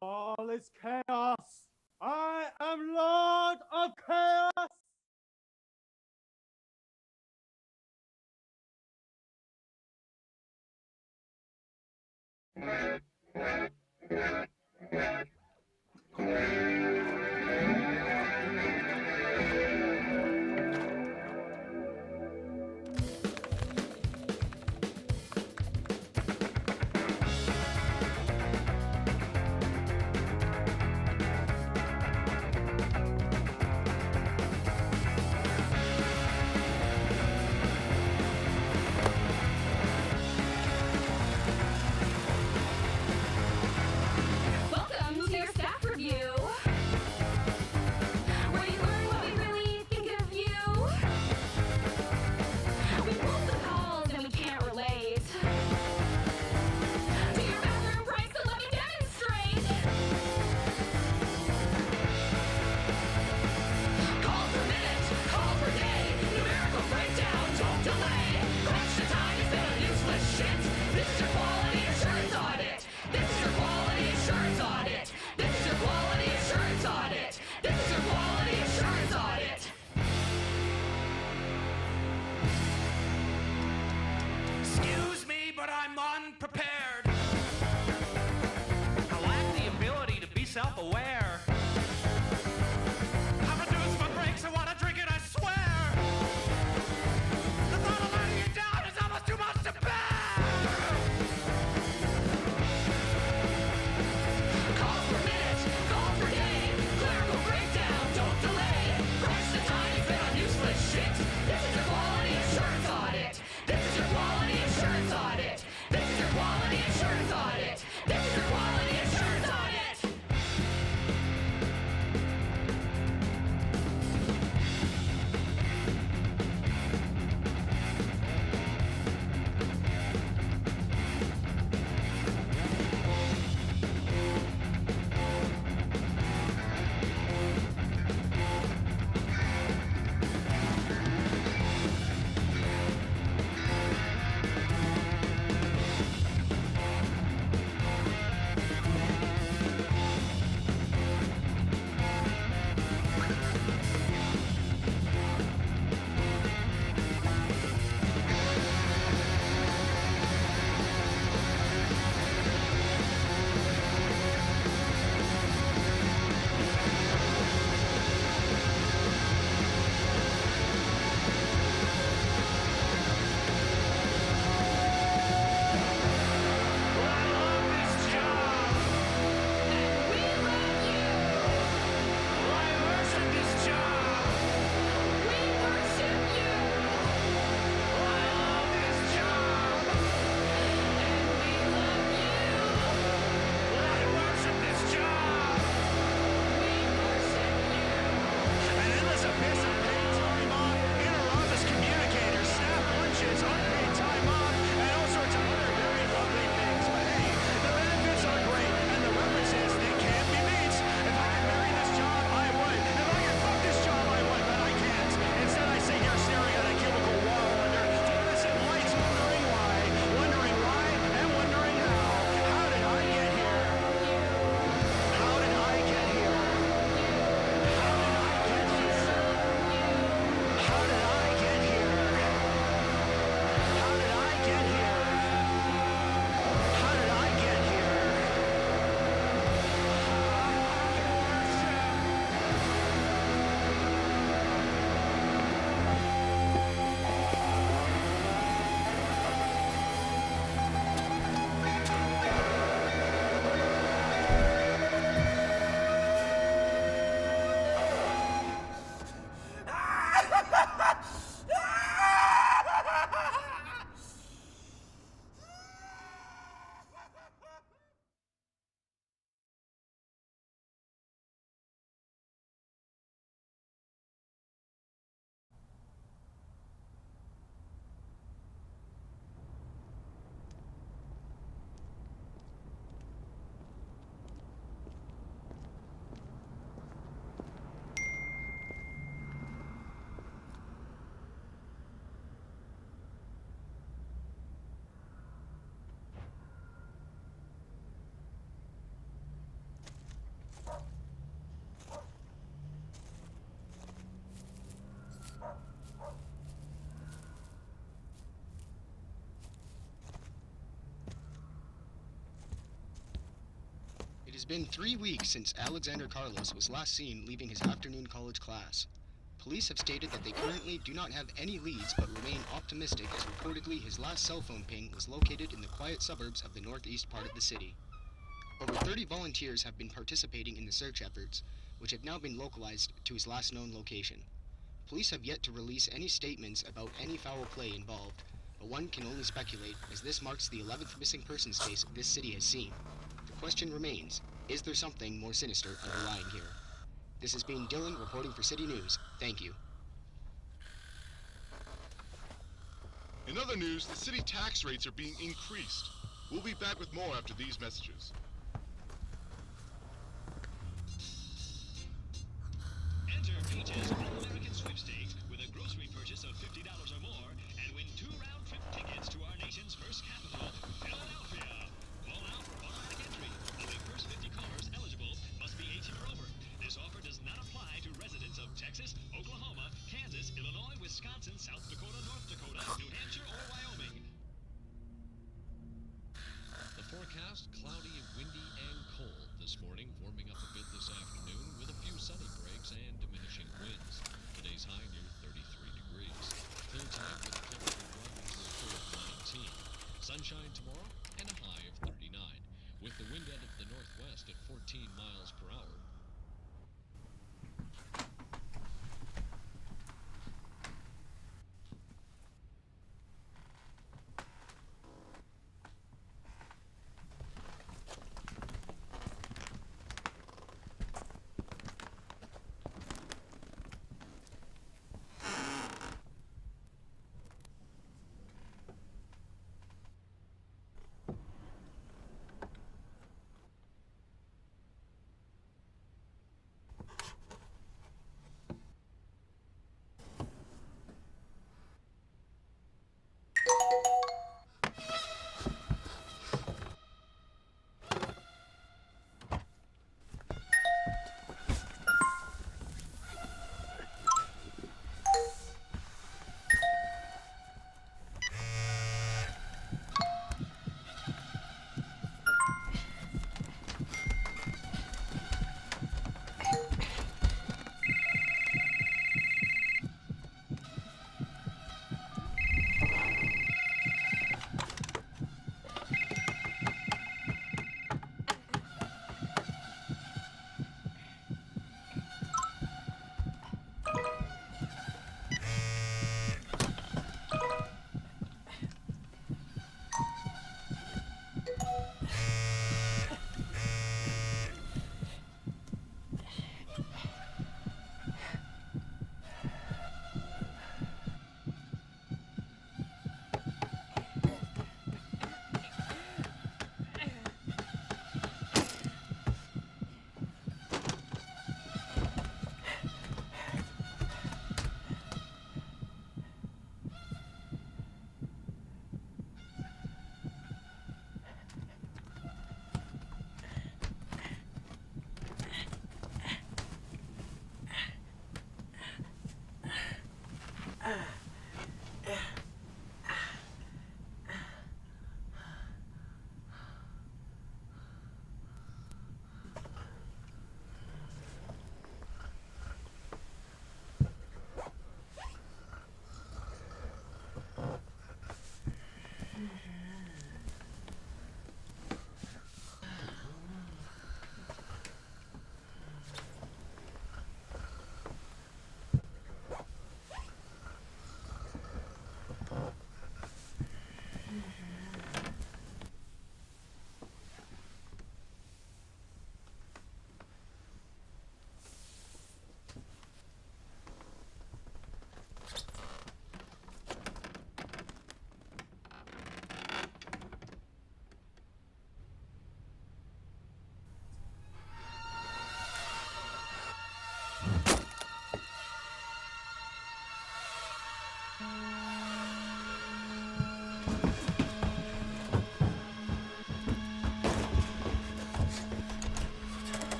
All is chaos Welcome to your staff review, where you learn what we really think of you. We pulled the calls and we can't relate to your bathroom breaks, so let me demonstrate. Calls per minute, calls per day, numerical breakdown, don't delay. Crunch the time, you spend on useless shit. This is your quality assurance audit. This is your quality assurance audit. This is your quality assurance audit. This is your quality assurance audit. Excuse me, but I'm unprepared. I lack the ability to be self-aware. I reduce my brakes, I wanna drink it, I swear. The thought of letting you down is almost too much to bear. Calls per minute, calls per day, clerical breakdown, don't delay. Crunch the time you spend on useless shit. This is your quality assurance audit. This is your quality assurance audit. This is your quality assurance audit. This is your quality assurance audit. has been 3 weeks since Alexander Carlos was last seen leaving his afternoon college class. Police have stated that they currently do not have any leads but remain optimistic as reportedly his last cell phone ping was located in the quiet suburbs of the northeast part of the city. Over 30 volunteers have been participating in the search efforts, which have now been localized to his last known location. Police have yet to release any statements about any foul play involved, but one can only speculate as this marks the 11th missing persons case this city has seen. The question remains, is there something more sinister underlying here? This has been Dylan reporting for City News. Thank you. In other news, the city tax rates are being increased. We'll be back with more after these messages. Enter Peach's All-American Sweepstakes with a grocery purchase of $50 or more and win 2 round-trip tickets to our nation's first capital, Philadelphia. Call now for automatic entry. Only first 50 callers eligible must be 18 or over. This offer does not apply to residents of Texas, Oklahoma, Kansas, Illinois, Wisconsin, South Dakota, North Dakota, New Hampshire, or Wyoming. The forecast, cloudy, windy, and cold this morning, warming up a bit this afternoon with a few sunny breaks and diminishing winds. Today's high near 33 degrees. Clear tonight with a temperature dropping to a cool of 19. Sunshine tomorrow and a high of 39, with the wind out of the northwest at 14 miles per hour.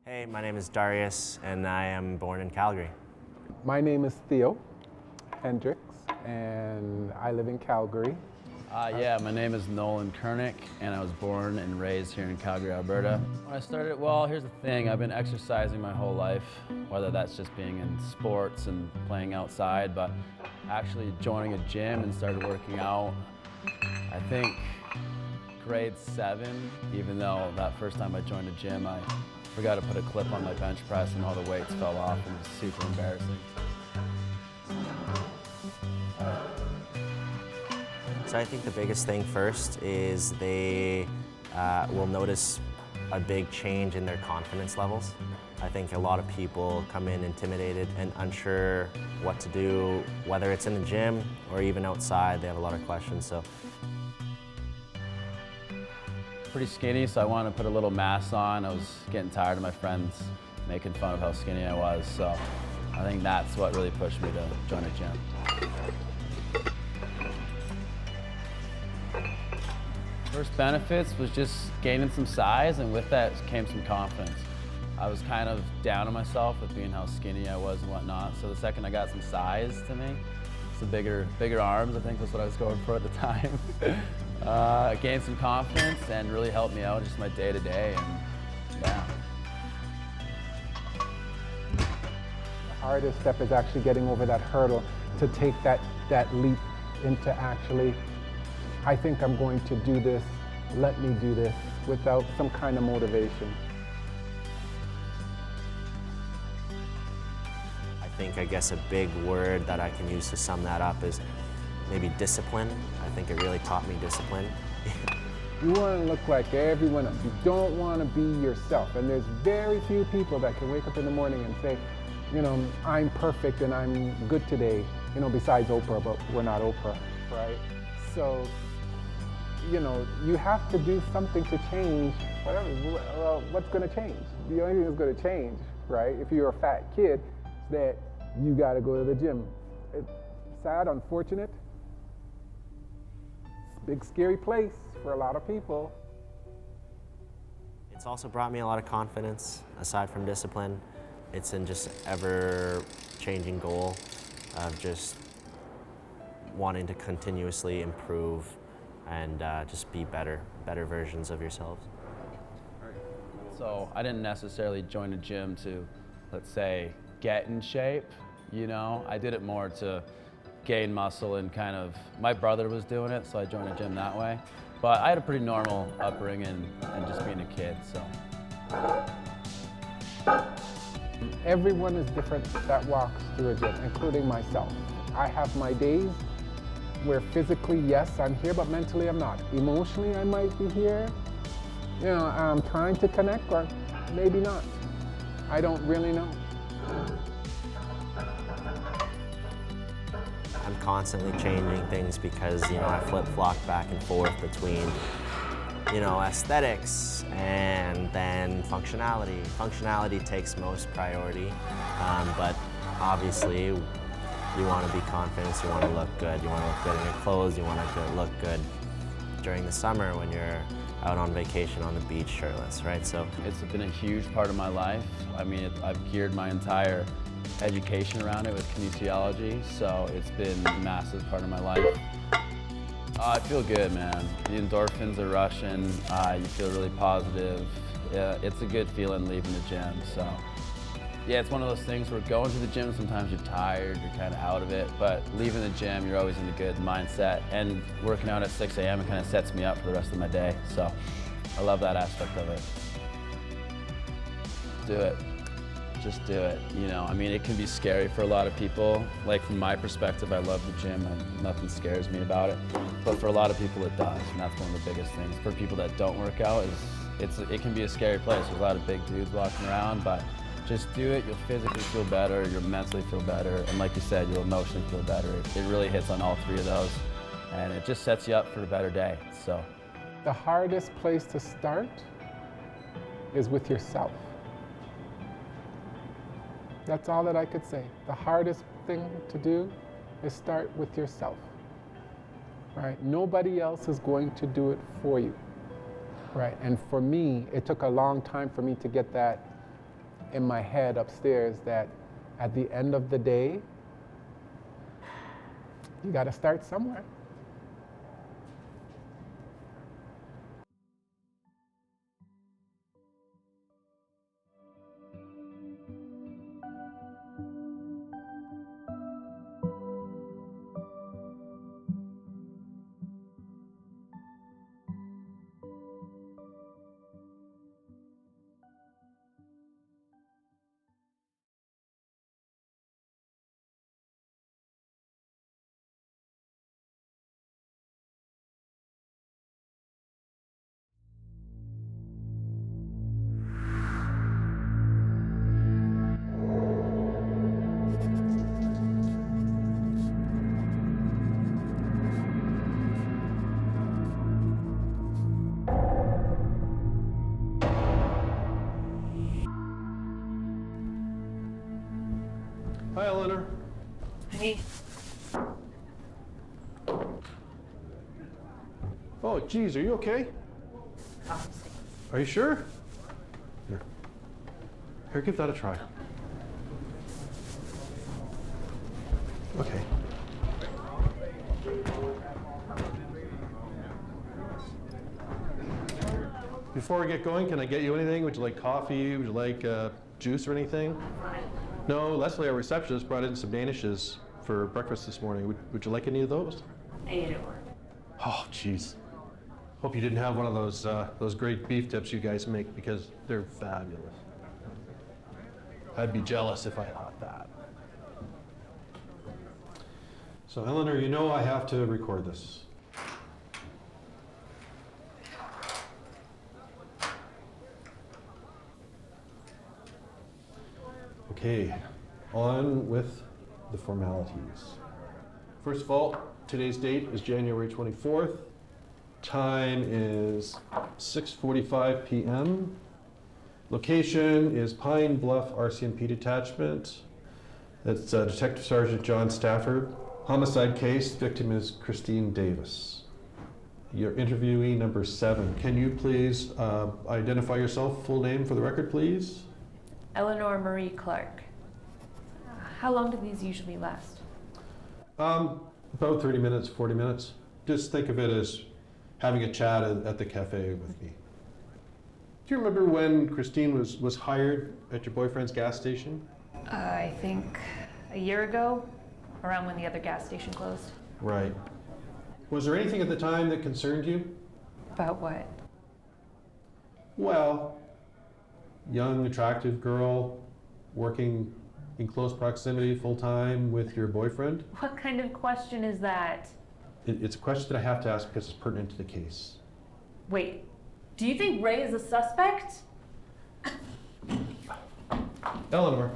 Hey, my name is Darius, and I am born in Calgary. My name is Theo Hendricks, and I live in Calgary. Yeah, my name is Nolan Kernick, and I was born and raised here in Calgary, Alberta. When I started, well, here's the thing. I've been exercising my whole life, whether that's just being in sports and playing outside, but actually joining a gym and started working out, I think grade 7, even though that first time I joined a gym, I forgot to put a clip on my bench press and all the weights fell off, and it was super embarrassing. So I think the biggest thing first is they will notice a big change in their confidence levels. I think a lot of people come in intimidated and unsure what to do, whether it's in the gym or even outside. They have a lot of questions. So. Pretty skinny, so I wanted to put a little mass on. I was getting tired of my friends making fun of how skinny I was, so I think that's what really pushed me to join a gym. First benefits was just gaining some size, and with that came some confidence. I was kind of down on myself with being how skinny I was and whatnot, so the second I got some size to me, some bigger arms, I think was what I was going for at the time. Gained some confidence and really helped me out just my day-to-day, and yeah. The hardest step is actually getting over that hurdle to take that leap into actually, I think I'm going to do this, let me do this, without some kind of motivation. I guess a big word that I can use to sum that up is maybe discipline. I think it really taught me discipline. You want to look like everyone else. You don't want to be yourself. And there's very few people that can wake up in the morning and say, you know, I'm perfect and I'm good today, you know, besides Oprah, but we're not Oprah, right? So, you know, you have to do something to change whatever. Well, what's going to change? The only thing that's going to change, right, if you're a fat kid, is that you got to go to the gym. It's sad, unfortunate. It's a big, scary place for a lot of people. It's also brought me a lot of confidence, aside from discipline. It's in just ever-changing goal of just wanting to continuously improve and just be better versions of yourselves. So I didn't necessarily join a gym to, let's say, get in shape, you know? I did it more to gain muscle and kind of, my brother was doing it, so I joined a gym that way. But I had a pretty normal upbringing and just being a kid, so. Everyone is different that walks through a gym, including myself. I have my days where physically, yes, I'm here, but mentally I'm not. Emotionally, I might be here. You know, I'm trying to connect, or maybe not. I don't really know. I'm constantly changing things because, you know, I flip-flop back and forth between, you know, aesthetics and then functionality. Functionality takes most priority, but obviously you want to be confident, you want to look good. You want to look good in your clothes, you want to look good during the summer when you're out on vacation on the beach shirtless, right? So it's been a huge part of my life. I mean, I've geared my entire education around it with kinesiology, so it's been a massive part of my life. I feel good, man. The endorphins are rushing. You feel really positive. It's a good feeling leaving the gym, so. Yeah, it's one of those things where going to the gym, sometimes you're tired, you're kind of out of it, but leaving the gym, you're always in a good mindset. And working out at 6 a.m., it kind of sets me up for the rest of my day. So I love that aspect of it. Do it. Just do it. You know, I mean, it can be scary for a lot of people. Like from my perspective, I love the gym and nothing scares me about it. But for a lot of people, it does, and that's one of the biggest things. For people that don't work out, it can be a scary place. There's a lot of big dudes walking around, but just do it. You'll physically feel better, you'll mentally feel better, and like you said, you'll emotionally feel better. It really hits on all three of those, and it just sets you up for a better day. So, the hardest place to start is with yourself. That's all that I could say. The hardest thing to do is start with yourself. Right? Nobody else is going to do it for you. Right? And for me, it took a long time for me to get that in my head upstairs, that at the end of the day, you got to start somewhere. Hi, Eleanor. Hey. Oh, geez, are you okay? Are you sure? Here, give that a try. Okay. Before we get going, can I get you anything? Would you like coffee? Would you like juice or anything? No, Leslie, our receptionist, brought in some Danishes for breakfast this morning. Would you like any of those? I ate it. Oh, jeez. Hope you didn't have one of those great beef tips you guys make, because they're fabulous. I'd be jealous if I thought that. So, Eleanor, you know I have to record this. Okay, on with the formalities. First of all, today's date is January 24th. Time is 6:45 p.m. Location is Pine Bluff RCMP Detachment. That's Detective Sergeant John Stafford. Homicide case, victim is Christine Davis. Your interviewee number 7. Can you please identify yourself, full name for the record, please? Eleanor Marie Clark. How long do these usually last? About 30 minutes, 40 minutes. Just think of it as having a chat at the cafe with me. Do you remember when Christine was hired at your boyfriend's gas station? I think a year ago, around when the other gas station closed. Right. Was there anything at the time that concerned you? About what? Well, young, attractive girl, working in close proximity full-time with your boyfriend? What kind of question is that? It's a question that I have to ask because it's pertinent to the case. Wait, do you think Ray is a suspect? Eleanor,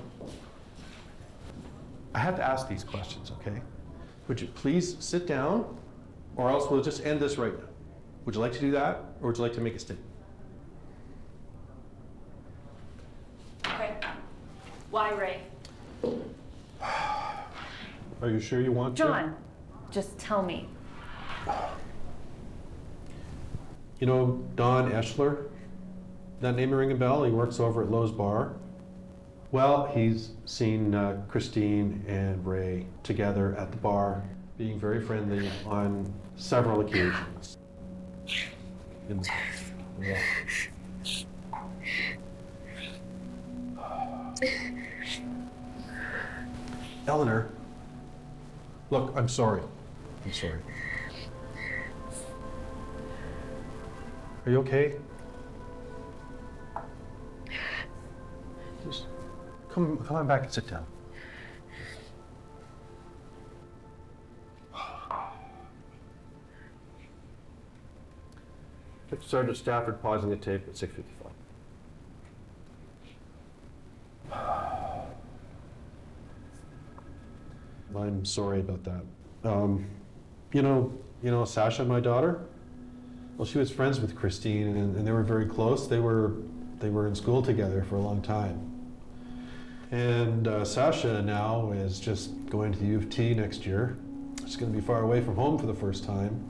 I have to ask these questions, okay? Would you please sit down, or else we'll just end this right now. Would you like to do that, or would you like to make a statement? Okay. Why, Ray? Are you sure you want to? John, just tell me. You know Don Eschler? That name ring a bell? He works over at Lowe's Bar. Well, he's seen Christine and Ray together at the bar, being very friendly on several occasions. Yeah. Eleanor, look, I'm sorry. I'm sorry. Are you okay? Just come on back and sit down. Sergeant Stafford pausing the tape at 6:55. I'm sorry about that. You know Sasha, my daughter? Well, she was friends with Christine, and they were very close. They were in school together for a long time. And Sasha now is just going to the U of T next year. She's going to be far away from home for the first time.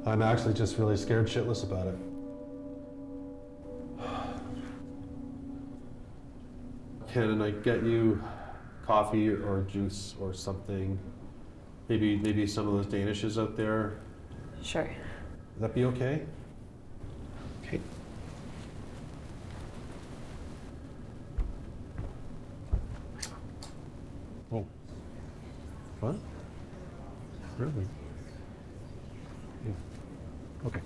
I'm actually just really scared shitless about it. Can I get you coffee or juice or something? Maybe some of those Danishes out there? Sure. Would that be okay? Okay. Oh. What? Really? Yeah. Okay.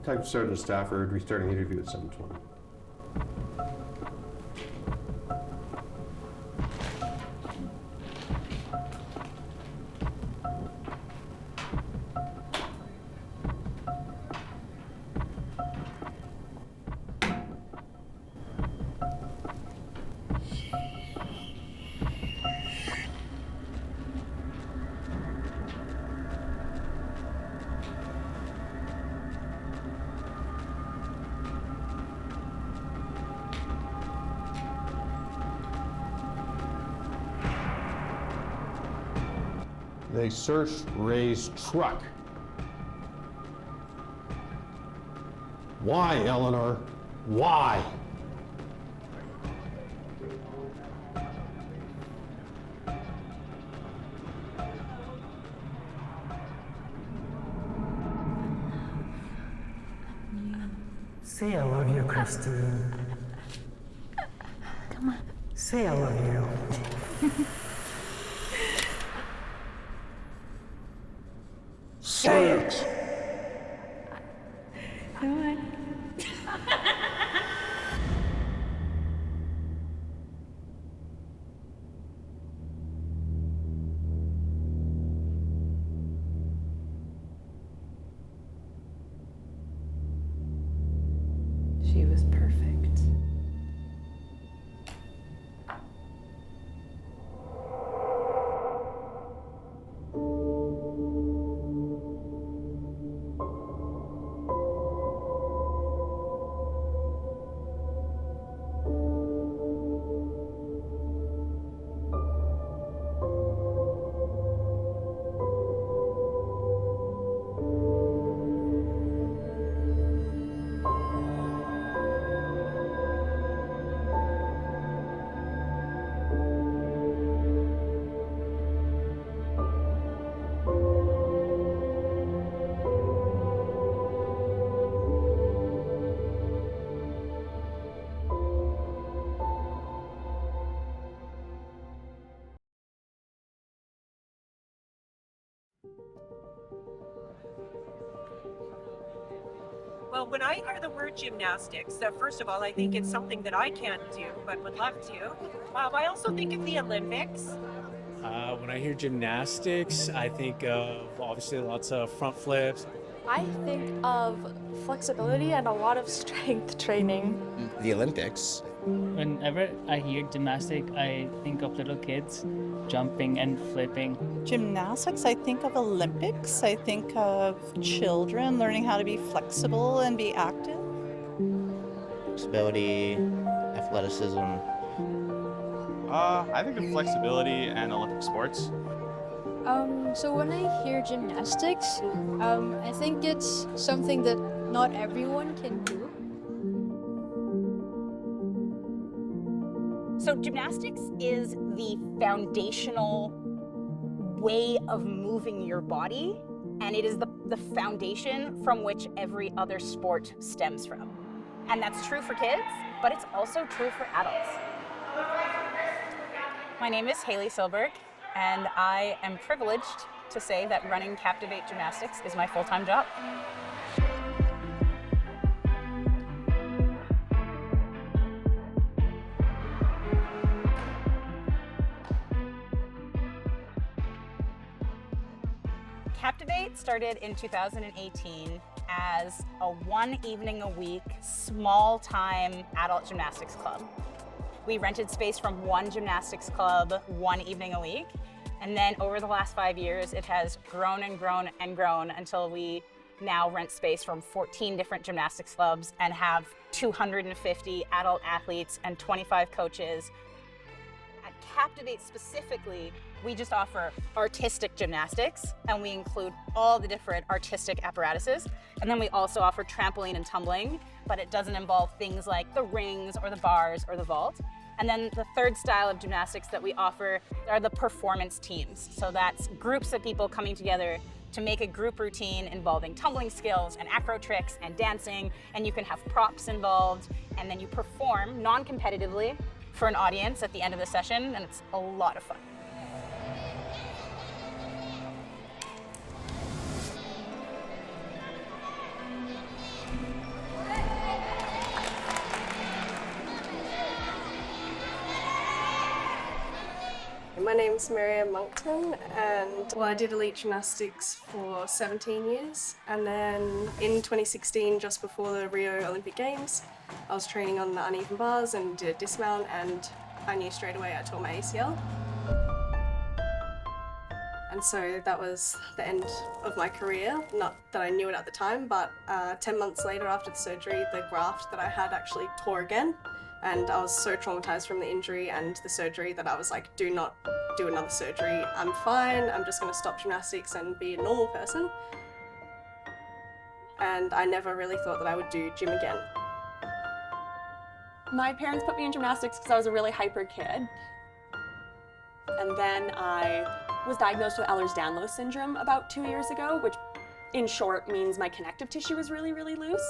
Type Sergeant Stafford, restarting the interview at 7:20. They searched Ray's truck. Why, Eleanor? Why? Say I love you, Christine. Come on. Say I love you. Say it. Come on. She was perfect. Well, when I hear the word gymnastics, first of all, I think it's something that I can't do, but would love to. I also think of the Olympics. When I hear gymnastics, I think of obviously lots of front flips. I think of flexibility and a lot of strength training. The Olympics. Whenever I hear gymnastics, I think of little kids jumping and flipping. Gymnastics, I think of Olympics. I think of children learning how to be flexible and be active. Flexibility, athleticism. I think of flexibility and Olympic sports. So when I hear gymnastics, I think it's something that not everyone can do. So gymnastics is the foundational way of moving your body, and it is the foundation from which every other sport stems from. And that's true for kids, but it's also true for adults. My name is Haley Silberg, and I am privileged to say that running Captivate Gymnastics is my full-time job. Captivate started in 2018 as a one evening a week, small-time adult gymnastics club. We rented space from one gymnastics club one evening a week, and then over the last 5 years, it has grown and grown and grown until we now rent space from 14 different gymnastics clubs and have 250 adult athletes and 25 coaches. At Captivate specifically, we just offer artistic gymnastics, and we include all the different artistic apparatuses. And then we also offer trampoline and tumbling, but it doesn't involve things like the rings or the bars or the vault. And then the third style of gymnastics that we offer are the performance teams. So that's groups of people coming together to make a group routine involving tumbling skills and acro tricks and dancing, and you can have props involved, and then you perform non-competitively for an audience at the end of the session, and it's a lot of fun. My name's Miriam Monkton, and I did elite gymnastics for 17 years, and then in 2016, just before the Rio Olympic Games, I was training on the uneven bars and did a dismount, and I knew straight away I tore my ACL. And so that was the end of my career. Not that I knew it at the time, but 10 months later after the surgery, the graft that I had actually tore again. And I was so traumatized from the injury and the surgery that I was like, do not do another surgery. I'm fine, I'm just gonna stop gymnastics and be a normal person. And I never really thought that I would do gym again. My parents put me in gymnastics because I was a really hyper kid. And then I was diagnosed with Ehlers-Danlos syndrome about 2 years ago, which in short means my connective tissue is really, really loose,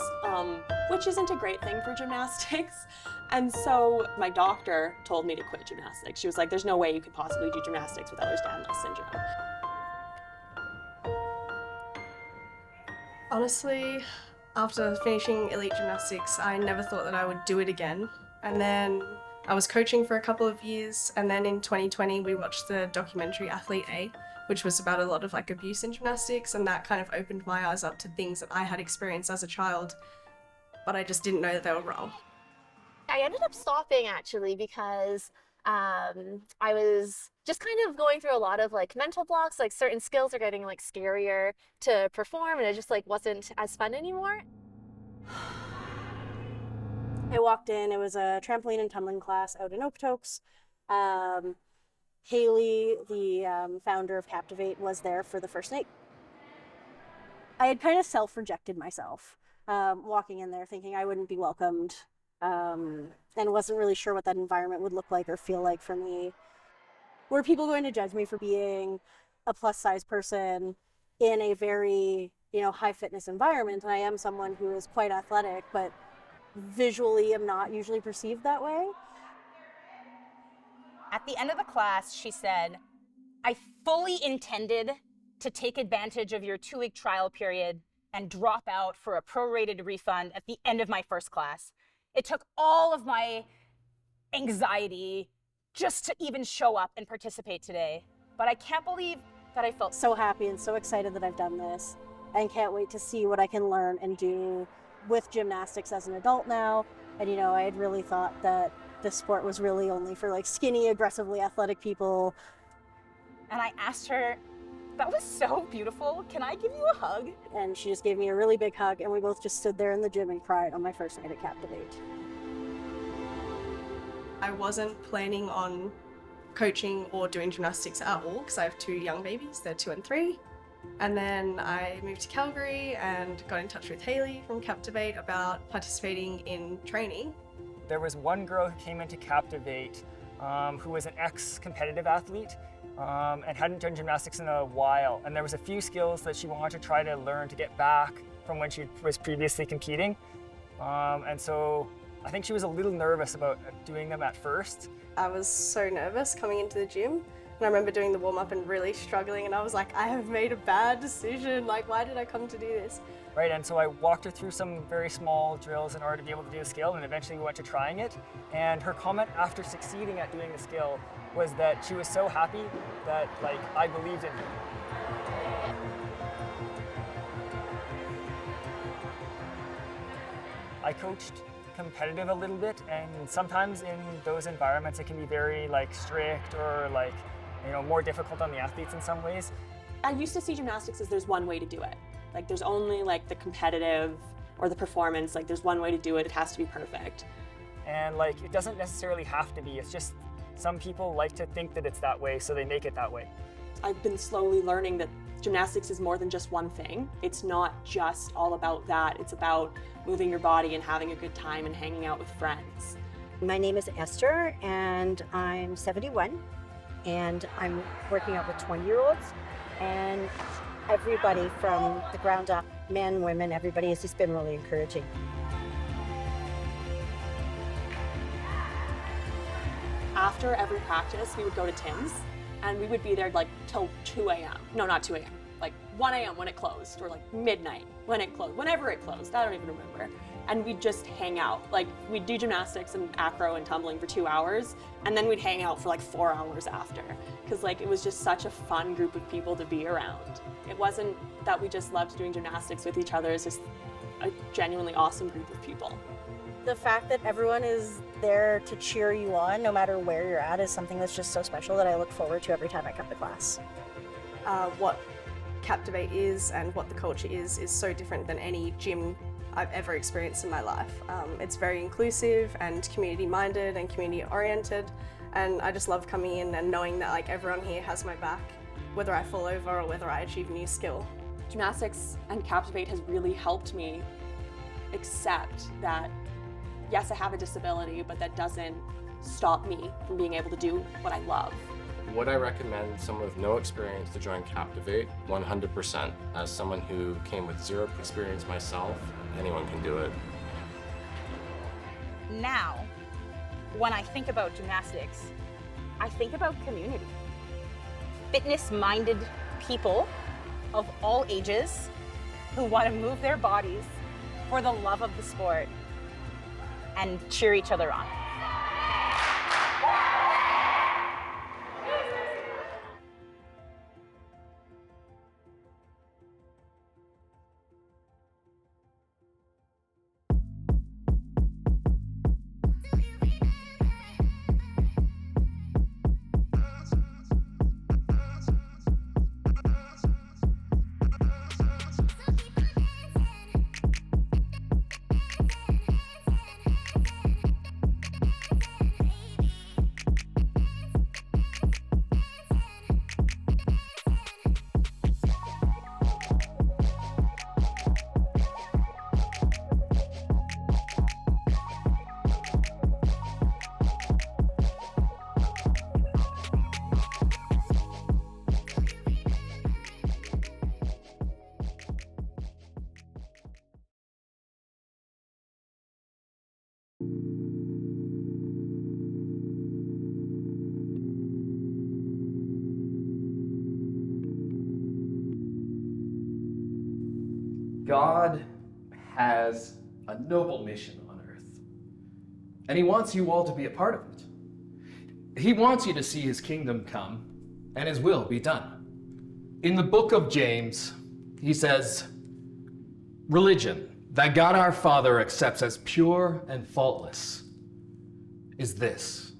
which isn't a great thing for gymnastics. And so my doctor told me to quit gymnastics. She was like, there's no way you could possibly do gymnastics with Ehlers-Danlos syndrome. Honestly, after finishing elite gymnastics, I never thought that I would do it again. And then I was coaching for a couple of years, and then in 2020 we watched the documentary Athlete A, which was about a lot of like abuse in gymnastics, and that kind of opened my eyes up to things that I had experienced as a child, but I just didn't know that they were wrong. I ended up stopping actually because I was just kind of going through a lot of like mental blocks, like certain skills are getting like scarier to perform, and it just like wasn't as fun anymore. I walked in, it was a trampoline and tumbling class out in Okotoks. Haley, the founder of Captivate, was there for the first night. I had kind of self-rejected myself, walking in there thinking I wouldn't be welcomed, and wasn't really sure what that environment would look like or feel like for me. Were people going to judge me for being a plus-size person in a very, high fitness environment? And I am someone who is quite athletic, but visually am not usually perceived that way. At the end of the class, she said, I fully intended to take advantage of your 2-week trial period and drop out for a prorated refund at the end of my first class. It took all of my anxiety just to even show up and participate today. But I can't believe that I felt so happy and so excited that I've done this, and can't wait to see what I can learn and do with gymnastics as an adult now. And I had really thought that this sport was really only for like skinny, aggressively athletic people. And I asked her, that was so beautiful, can I give you a hug? And she just gave me a really big hug, and we both just stood there in the gym and cried on my first night at Captivate. I wasn't planning on coaching or doing gymnastics at all because I have 2 young babies, they're 2 and 3. And then I moved to Calgary and got in touch with Hayley from Captivate about participating in training. There was one girl who came into Captivate who was an ex-competitive athlete and hadn't done gymnastics in a while. And there was a few skills that she wanted to try to learn to get back from when she was previously competing. And so I think she was a little nervous about doing them at first. I was so nervous coming into the gym, and I remember doing the warm-up and really struggling, and I was like, I have made a bad decision, like why did I come to do this? Right, and so I walked her through some very small drills in order to be able to do the skill, and eventually we went to trying it. And her comment after succeeding at doing the skill was that she was so happy that like I believed in her. I coached competitive a little bit, and sometimes in those environments it can be very like strict or like more difficult on the athletes in some ways. I used to see gymnastics as there's one way to do it. Like there's only like the competitive or the performance, like there's one way to do it, it has to be perfect. And like it doesn't necessarily have to be, it's just some people like to think that it's that way, so they make it that way. I've been slowly learning that gymnastics is more than just one thing. It's not just all about that. It's about moving your body and having a good time and hanging out with friends. My name is Esther, and I'm 71, and I'm working out with 20-year-olds, and everybody from the ground up, men, women, everybody has just been really encouraging. After every practice, we would go to Tim's, and we would be there like till 2 a.m. No, not 2 a.m. Like 1 a.m. when it closed, or like midnight when it closed, whenever it closed, I don't even remember. And we'd just hang out. Like we'd do gymnastics and acro and tumbling for 2 hours, and then we'd hang out for like 4 hours after. Because like it was just such a fun group of people to be around. It wasn't that we just loved doing gymnastics with each other, it's just a genuinely awesome group of people. The fact that everyone is there to cheer you on, no matter where you're at, is something that's just so special that I look forward to every time I come to class. What Captivate is and what the culture is so different than any gym I've ever experienced in my life. It's very inclusive and community-minded and community-oriented, and I just love coming in and knowing that like everyone here has my back, whether I fall over or whether I achieve a new skill. Gymnastics and Captivate has really helped me accept that yes, I have a disability, but that doesn't stop me from being able to do what I love. Would I recommend someone with no experience to join Captivate? 100%. As someone who came with zero experience myself, anyone can do it. Now, when I think about gymnastics, I think about community. Fitness-minded people of all ages who want to move their bodies for the love of the sport and cheer each other on. God has a noble mission on earth, and he wants you all to be a part of it. He wants you to see his kingdom come and his will be done. In the book of James, he says, religion that God our Father accepts as pure and faultless is this: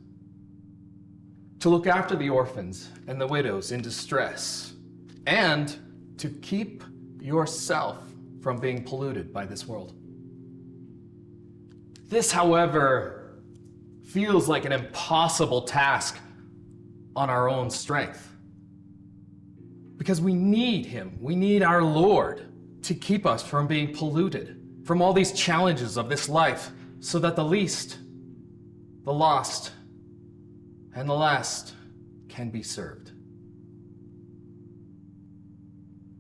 to look after the orphans and the widows in distress, and to keep yourself from being polluted by this world. This, however, feels like an impossible task on our own strength. Because we need him, we need our Lord to keep us from being polluted, from all these challenges of this life, so that the least, the lost, and the last can be served.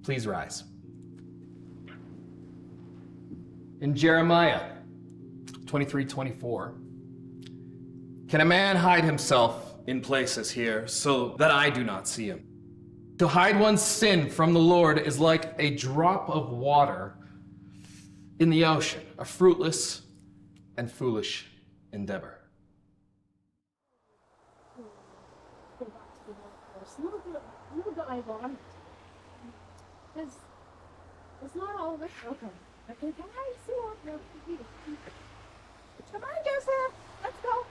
Please rise. In Jeremiah 23:24, can a man hide himself in places here so that I do not see him? To hide one's sin from the Lord is like a drop of water in the ocean, a fruitless and foolish endeavor. It's not all of it. Okay. Okay, can I see what you're doing? Come on, Joseph. Let's go.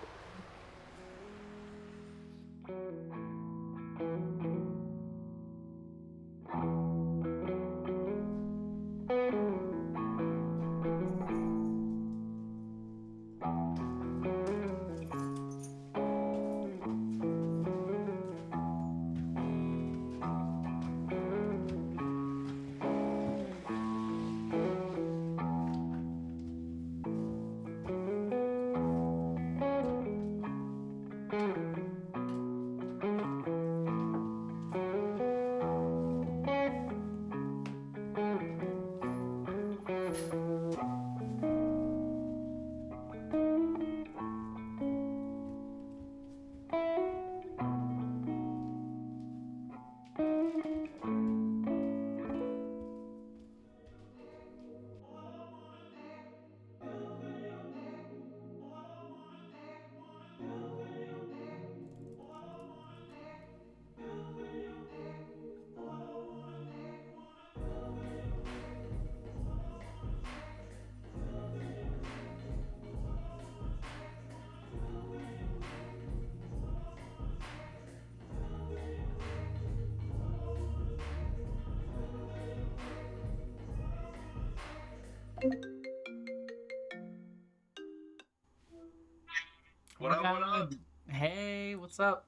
What up, what up? Hey, what's up?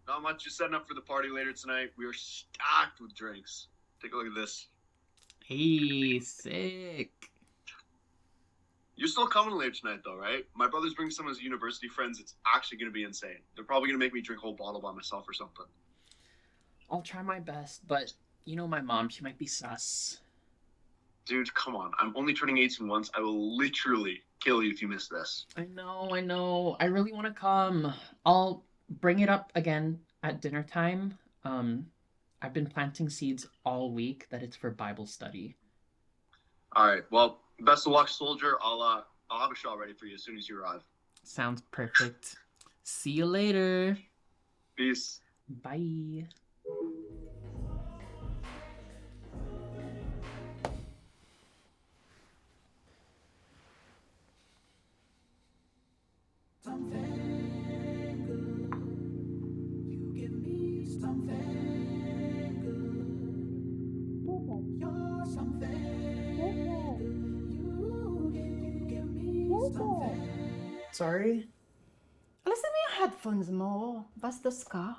Not much, just setting up for the party later tonight. We are stacked with drinks. Take a look at this. Hey, sick. You're still coming later tonight though, right? My brother's bringing some of his university friends. It's actually going to be insane. They're probably going to make me drink a whole bottle by myself or something. I'll try my best, but you know my mom, she might be sus. Dude, come on. I'm only turning 18 once. I will literally kill you if you miss this. I know. I really want to come. I'll bring it up again at dinner time. I've been planting seeds all week that it's for Bible study. All right. Well, best of luck, soldier. I'll have a shot ready for you as soon as you arrive. Sounds perfect. See you later. Peace. Bye. Sorry? Listen to your headphones mo. Basta ska.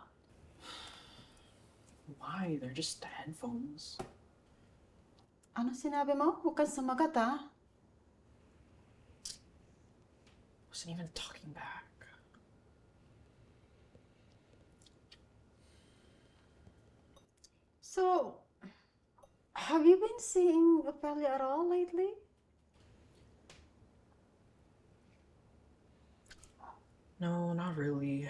Why? They're just headphones. Ano sinabi mo? Huwag kang sumagat, ah. Wasn't even talking back. So, have you been seeing Ophelia at all lately? No, not really. I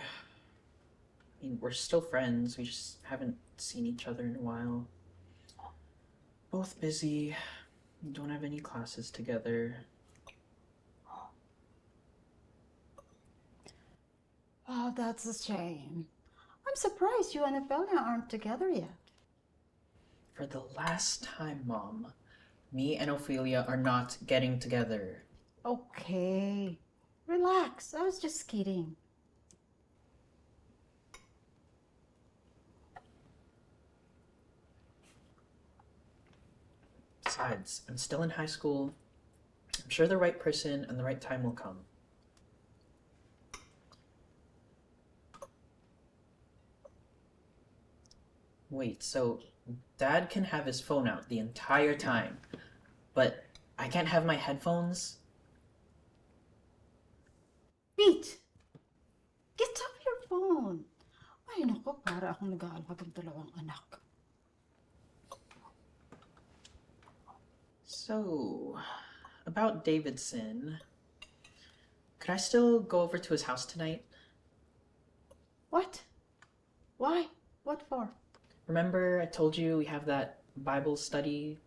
mean, we're still friends. We just haven't seen each other in a while. Both busy. We don't have any classes together. Oh, that's a shame. I'm surprised you and Ophelia aren't together yet. For the last time, Mom, me and Ophelia are not getting together. Okay. Relax. I was just kidding. Besides, I'm still in high school. I'm sure the right person and the right time will come. Wait, so Dad can have his phone out the entire time, but I can't have my headphones? Pete! Get off your phone! Ay, naku, para akong nag-aalwag ng dalawang anak. So, about Davidson, could I still go over to his house tonight? What? Why? What for? Remember I told you we have that Bible study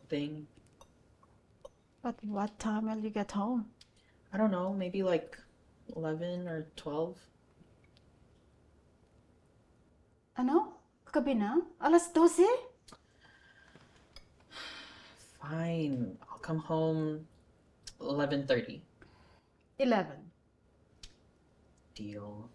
thing? But what time will you get home? I don't know, maybe like 11 or 12? Ano? Gabi na? Alas 12? Fine, I'll come home 11:30. 11. Deal.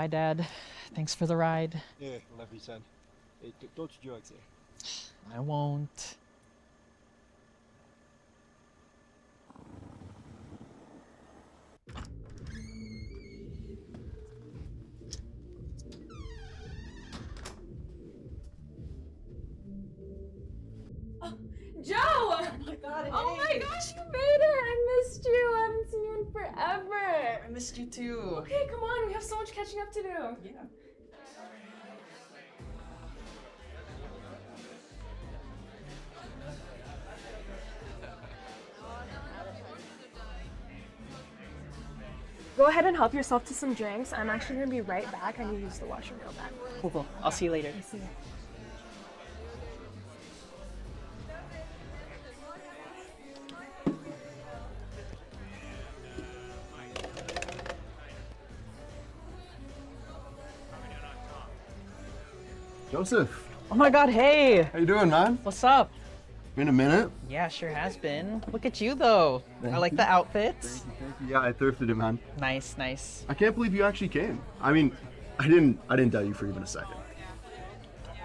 Bye, Dad. Thanks for the ride. Yeah, love you, son. Hey, don't you drugs there. I won't. Joe! Oh my god, oh my gosh, you made it! I missed you. I haven't seen you in forever. I missed you too. Okay, come on. We have so much catching up to do. Yeah. Go ahead and help yourself to some drinks. I'm actually gonna be right back. I need to use the washroom real bad. Cool. I'll see you later. See you. Joseph. Oh my god, hey! How you doing, man? What's up? Been a minute. Yeah, sure has been. Look at you though. I like the outfits. Thank you. Yeah, I thrifted it, man. Nice, nice. I can't believe you actually came. I mean, I didn't doubt you for even a second.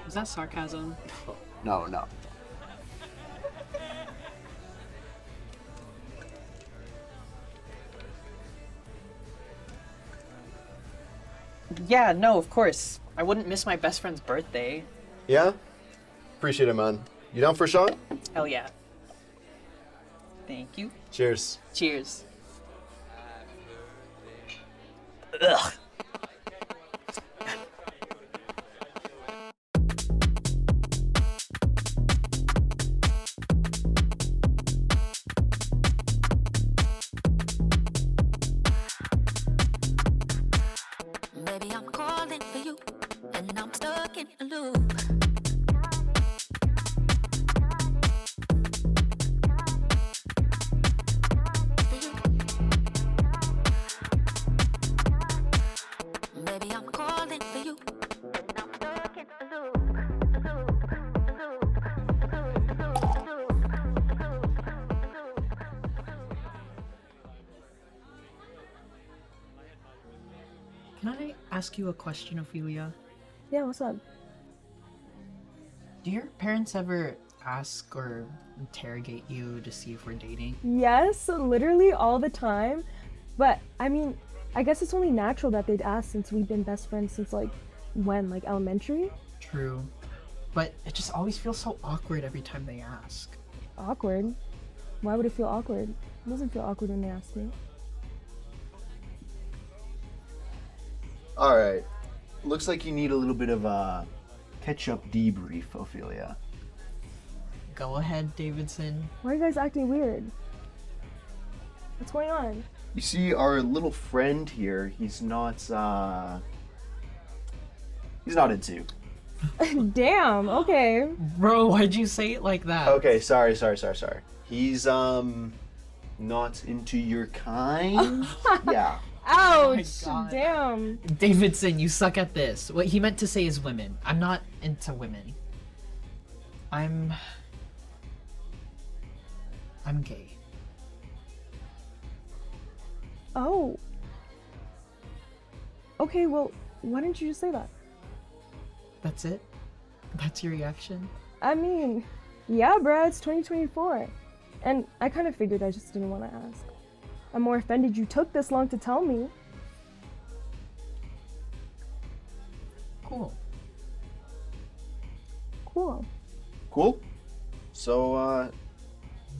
Was that sarcasm? No, no. Yeah, no, of course. I wouldn't miss my best friend's birthday. Yeah? Appreciate it, man. You down for a shot? Hell yeah. Thank you. Cheers. Cheers. Ugh. Baby, I'm calling for you, and I'm stuck in a loop. Baby, I'm calling for you, and I'm stuck in a loop. Can I ask you a question, Ophelia? Yeah, what's up? Do your parents ever ask or interrogate you to see if we're dating? Yes, literally all the time. But I mean, I guess it's only natural that they'd ask since we've been best friends since like when? Like elementary? True. But it just always feels so awkward every time they ask. Awkward. Why would it feel awkward? It doesn't feel awkward when they ask me. All right. Looks like you need a little bit of a catch-up debrief, Ophelia. Go ahead, Davidson. Why are you guys acting weird? What's going on? You see, our little friend here, he's not into. Damn, okay. Bro, why'd you say it like that? Okay, sorry. He's not into your kind. Yeah. Ouch! Oh my God. Damn. Davidson, you suck at this. What he meant to say is women. I'm not into women. I'm gay. Oh. Okay, well, why didn't you just say that? That's it? That's your reaction? I mean, yeah, bruh, it's 2024. And I kind of figured, I just didn't want to ask. I'm more offended you took this long to tell me. Cool. Cool? So,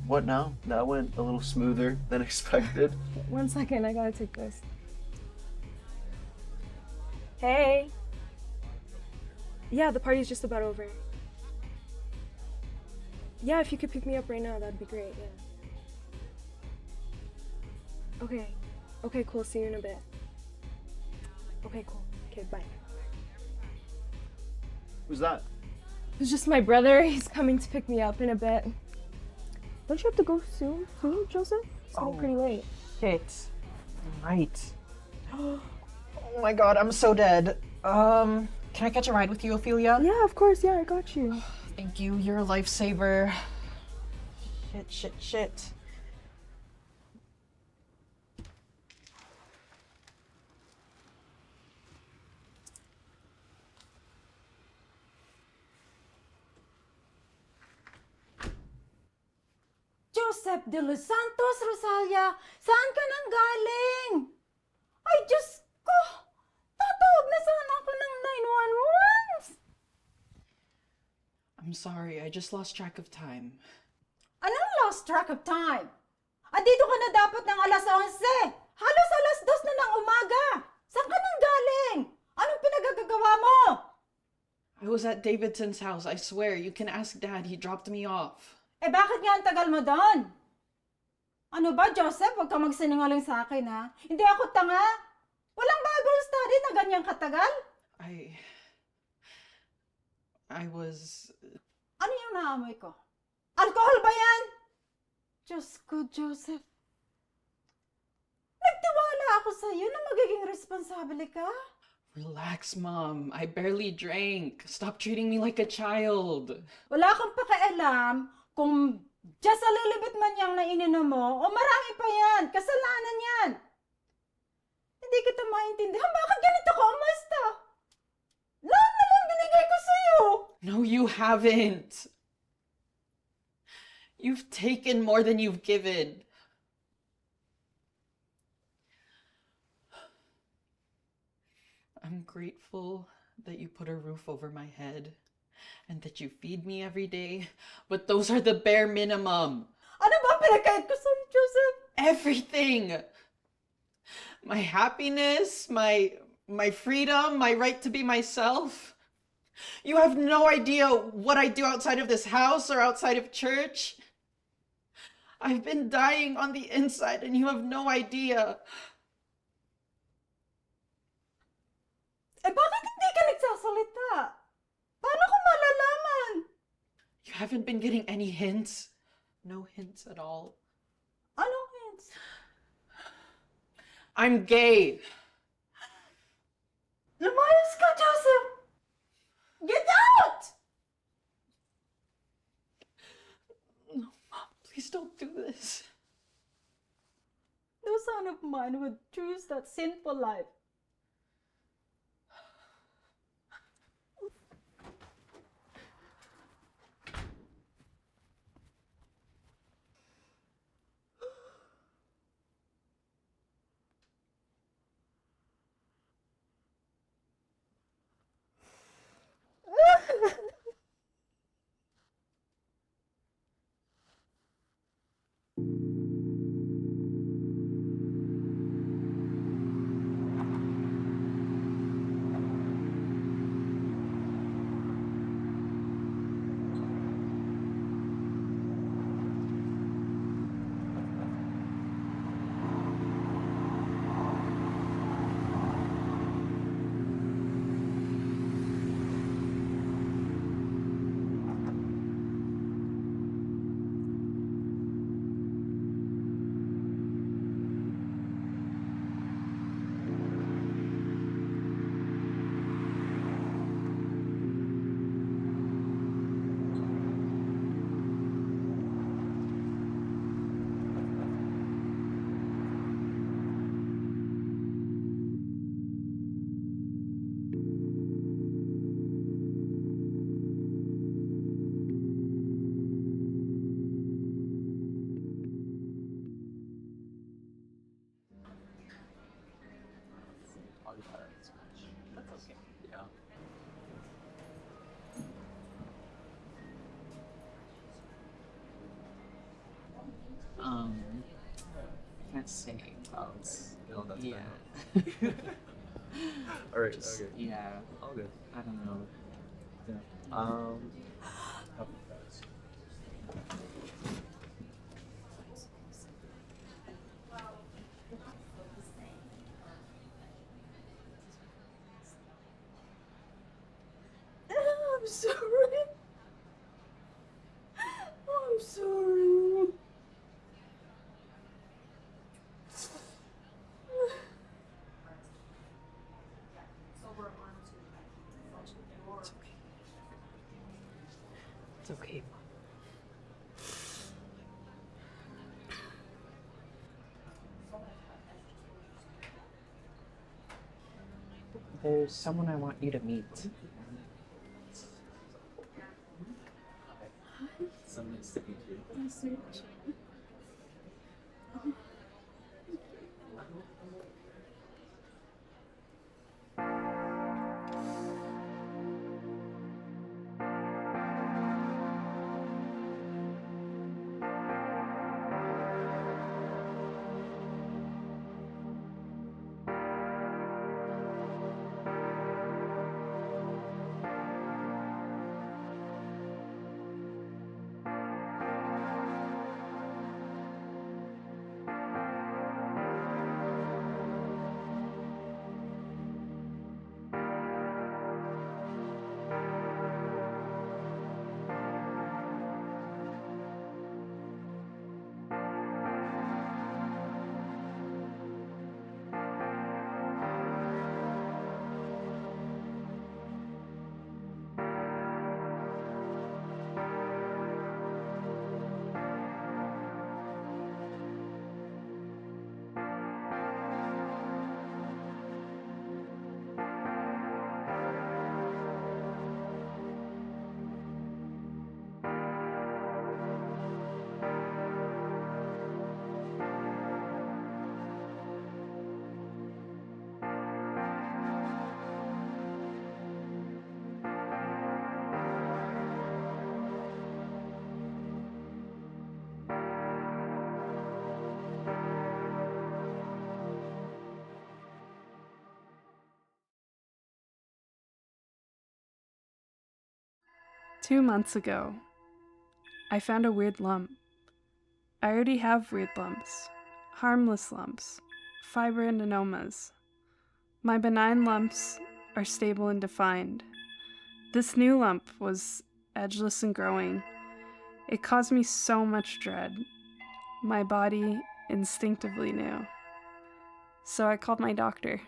what now? That went a little smoother than expected. 1 second, I gotta take this. Hey. Yeah, the party's just about over. Yeah, if you could pick me up right now, that'd be great, yeah. Okay, cool, see you in a bit. Okay, cool. Okay, bye. Who's that? It's just my brother. He's coming to pick me up in a bit. Don't you have to go soon, Joseph? It's getting pretty late. Kate. Right. Oh my god, I'm so dead. Can I catch a ride with you, Ophelia? Yeah, of course, yeah, I got you. Thank you, you're a lifesaver. Shit. Joseph de los Santos, Rosalia, saan ka nang galing? Ay, Diyos ko! Tatawag na sana ako ng 911! I'm sorry, I just lost track of time. Anong lost track of time? Andito ka na dapat ng alas 11. Halos alas 2 na ng umaga. Saan ka nang galing? Anong pinagagagawa mo? I was at Davidson's house, I swear. You can ask Dad, he dropped me off. Eh bakit nga ang tagal mo doon? Ano ba, Joseph? Huwag ka magsinungaling sa akin, ha? Hindi ako tanga. Walang Bible study na ganyang katagal. I was... Ano yung naamoy ko? Alcohol ba yan? Diyos ko, Joseph. Nagtiwala ako sa'yo na magiging responsable ka. Relax, Mom. I barely drank. Stop treating me like a child. Wala kang pakialam kung just a little bit man yang naininom mo o marami pa yan. Kasalanan yan. Hindi kita maintindihan. Bakit ganito ka umasta? Lahat na lang binigay ko sa'yo. No, you haven't. You've taken more than you've given. I'm grateful that you put a roof over my head and that you feed me every day, but those are the bare minimum. Ano ba pinagkait ko sa'yo, Joseph? Everything! My happiness, my freedom, my right to be myself. You have no idea what I do outside of this house or outside of church. I've been dying on the inside and you have no idea. Eh bakit hindi ka nagsasalita? Paano ko malalaman? You haven't been getting any hints? No hints at all. Anong hints? I'm gay. Lumayas ka, Joseph! Get out! No, Mom, please don't do this. No son of mine would choose that sinful life. can't say. Oh, no, that's Yeah. All right. Just- Okay. Yeah. All good. I don't know. Yeah. I'm sorry. I'm sorry. It's okay. There's someone I want you to meet. So nice to meet you. Nice to meet you. Two months ago, I found a weird lump. I already have weird lumps, harmless lumps, fibroadenomas. My benign lumps are stable and defined. This new lump was edgeless and growing. It caused me so much dread. My body instinctively knew. So I called my doctor.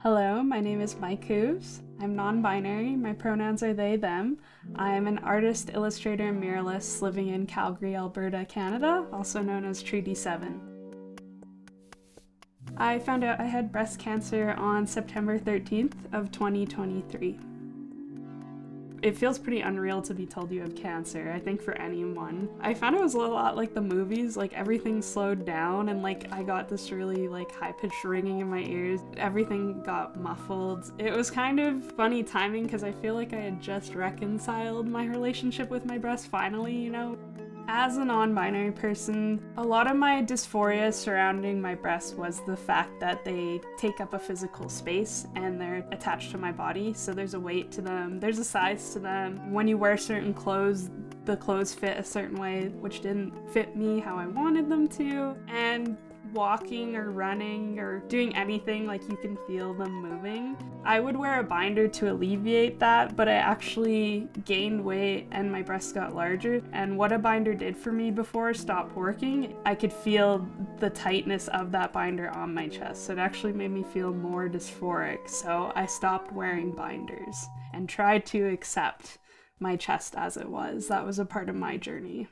Hello, my name is Mike Hooves. I'm non-binary. My pronouns are they, them. I am an artist, illustrator, and muralist living in Calgary, Alberta, Canada, also known as Treaty 7. I found out I had breast cancer on September 13th of 2023. It feels pretty unreal to be told you have cancer, I think, for anyone. I found it was a lot like the movies, like everything slowed down and like I got this really like high-pitched ringing in my ears. Everything got muffled. It was kind of funny timing because I feel like I had just reconciled my relationship with my breast finally, you know? As a non-binary person, a lot of my dysphoria surrounding my breasts was the fact that they take up a physical space and they're attached to my body, so there's a weight to them, there's a size to them. When you wear certain clothes, the clothes fit a certain way, which didn't fit me how I wanted them to, and walking or running or doing anything, like you can feel them moving. I would wear a binder to alleviate that, but I actually gained weight and my breasts got larger. And what a binder did for me before stopped working, I could feel the tightness of that binder on my chest. So it actually made me feel more dysphoric. So I stopped wearing binders and tried to accept my chest as it was. That was a part of my journey.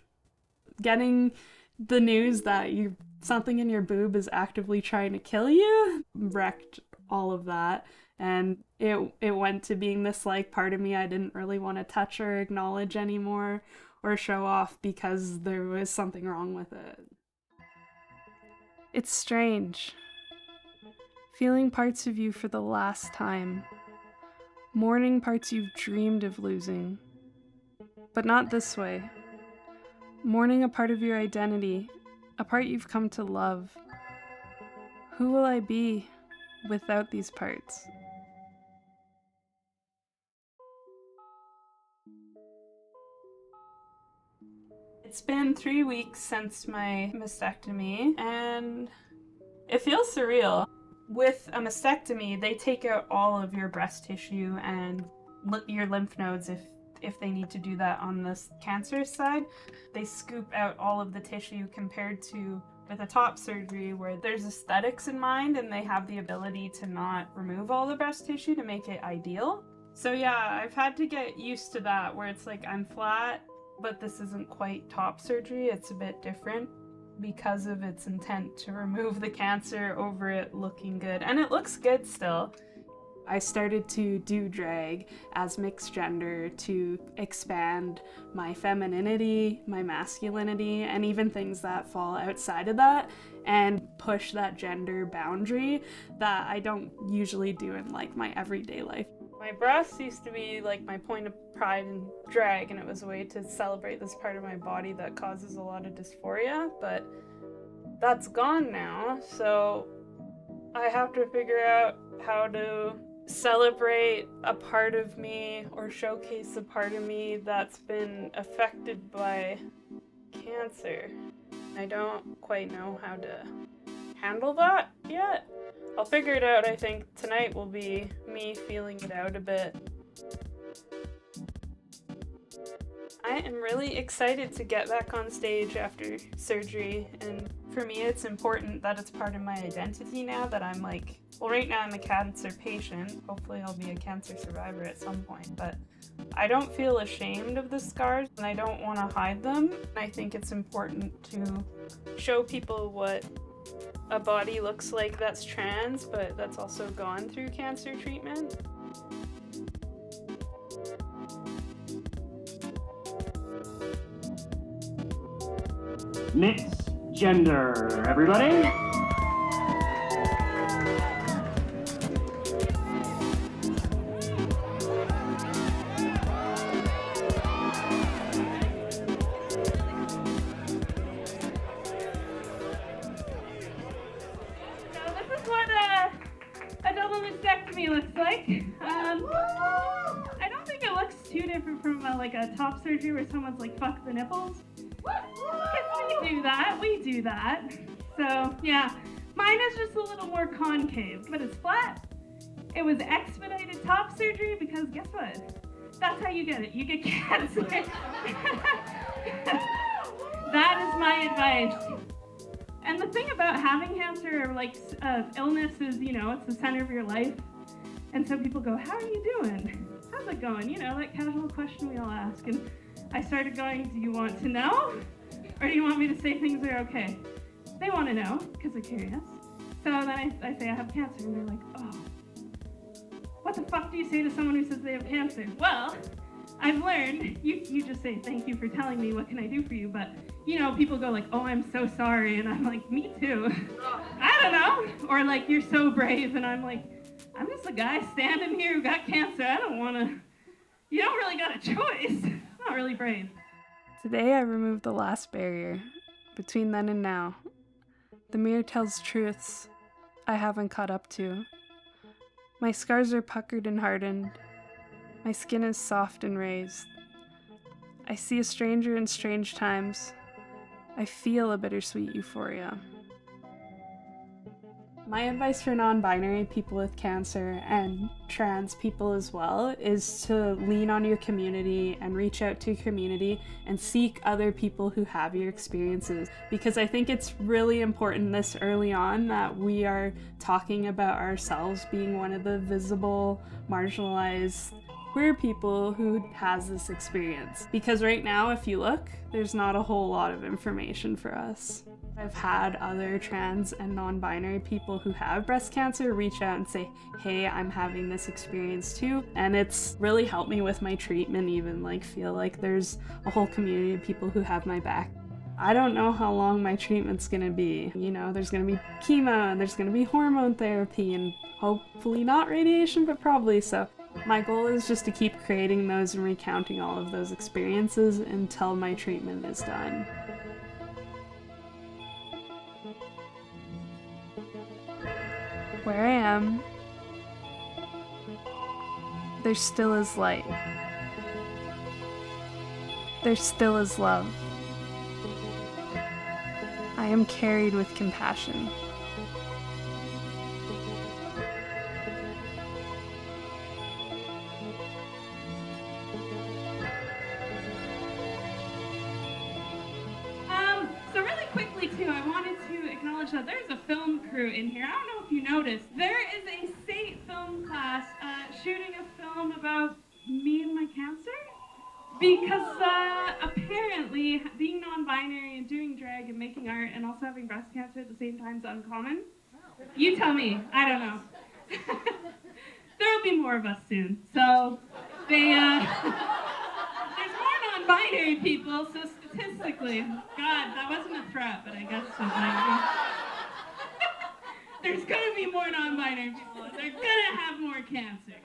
Getting the news that something in your boob is actively trying to kill you wrecked all of that, and it went to being this like part of me I didn't really want to touch or acknowledge anymore or show off because there was something wrong with it. It's strange feeling parts of you for the last time Mourning parts you've dreamed of losing, but not this way. Mourning a part of your identity, a part you've come to love. Who will I be without these parts? It's been 3 weeks since my mastectomy, and it feels surreal. With a mastectomy, they take out all of your breast tissue and your lymph nodes if they need to do that on the cancer side. They scoop out all of the tissue compared to with a top surgery where there's aesthetics in mind and they have the ability to not remove all the breast tissue to make it ideal. So yeah, I've had to get used to that where it's like I'm flat, but this isn't quite top surgery. It's a bit different because of its intent to remove the cancer over it looking good. And it looks good still. I started to do drag as mixed gender to expand my femininity, my masculinity, and even things that fall outside of that, and push that gender boundary that I don't usually do in like my everyday life. My breasts used to be like my point of pride in drag, and it was a way to celebrate this part of my body that causes a lot of dysphoria, but that's gone now, so I have to figure out how to celebrate a part of me or showcase a part of me that's been affected by cancer. I don't quite know how to handle that yet. I'll figure it out. I think tonight will be me feeling it out a bit. I am really excited to get back on stage after surgery, and for me it's important that it's part of my identity now that I'm like, well, right now I'm a cancer patient. Hopefully I'll be a cancer survivor at some point, but I don't feel ashamed of the scars and I don't want to hide them. I think it's important to show people what a body looks like that's trans, but that's also gone through cancer treatment. Mixed gender, everybody. I don't think it looks too different from like a top surgery where someone's like, fuck the nipples. We do that. So yeah, mine is just a little more concave, but it's flat. It was expedited top surgery because guess what? That's how you get it. You get cancer. That is my advice. And the thing about having cancer or like illness is, you know, it's the center of your life. And so people go, how are you doing? How's it going? You know, that casual question we all ask. And I started going, do you want to know? Or do you want me to say things are okay? They want to know, because they're curious. So then I say I have cancer, and they're like, oh. What the fuck do you say to someone who says they have cancer? Well, I've learned, you just say, thank you for telling me, what can I do for you? But, you know, people go like, oh, I'm so sorry. And I'm like, me too. I don't know. Or like, you're so brave. And I'm like, I'm just a guy standing here who got cancer. I don't want to, you don't really got a choice. I'm not really brave. Today I removed the last barrier between then and now. The mirror tells truths I haven't caught up to. My scars are puckered and hardened. My skin is soft and raised. I see a stranger in strange times. I feel a bittersweet euphoria. My advice for non-binary people with cancer and trans people as well is to lean on your community and reach out to your community and seek other people who have your experiences, because I think it's really important this early on that we are talking about ourselves being one of the visible, marginalized queer people who has this experience. Because right now, if you look, there's not a whole lot of information for us. I've had other trans and non-binary people who have breast cancer reach out and say, hey, I'm having this experience too. And it's really helped me with my treatment, even like feel like there's a whole community of people who have my back. I don't know how long my treatment's gonna be. You know, there's gonna be chemo, and there's gonna be hormone therapy, and hopefully not radiation, but probably so. My goal is just to keep creating those and recounting all of those experiences until my treatment is done. Where I am, there still is light. There still is love. I am carried with compassion. So really quickly too, I wanted to acknowledge that there's a film crew in here. I don't know if you noticed. There is a SAIT film class shooting a film about me and my cancer. Because apparently being non-binary and doing drag and making art and also having breast cancer at the same time is uncommon. You tell me, I don't know. There'll be more of us soon. So there's more non-binary people, so statistically, God, that wasn't a threat, but I guess it's like, there's gonna be more non-binary people. They're gonna have more cancer.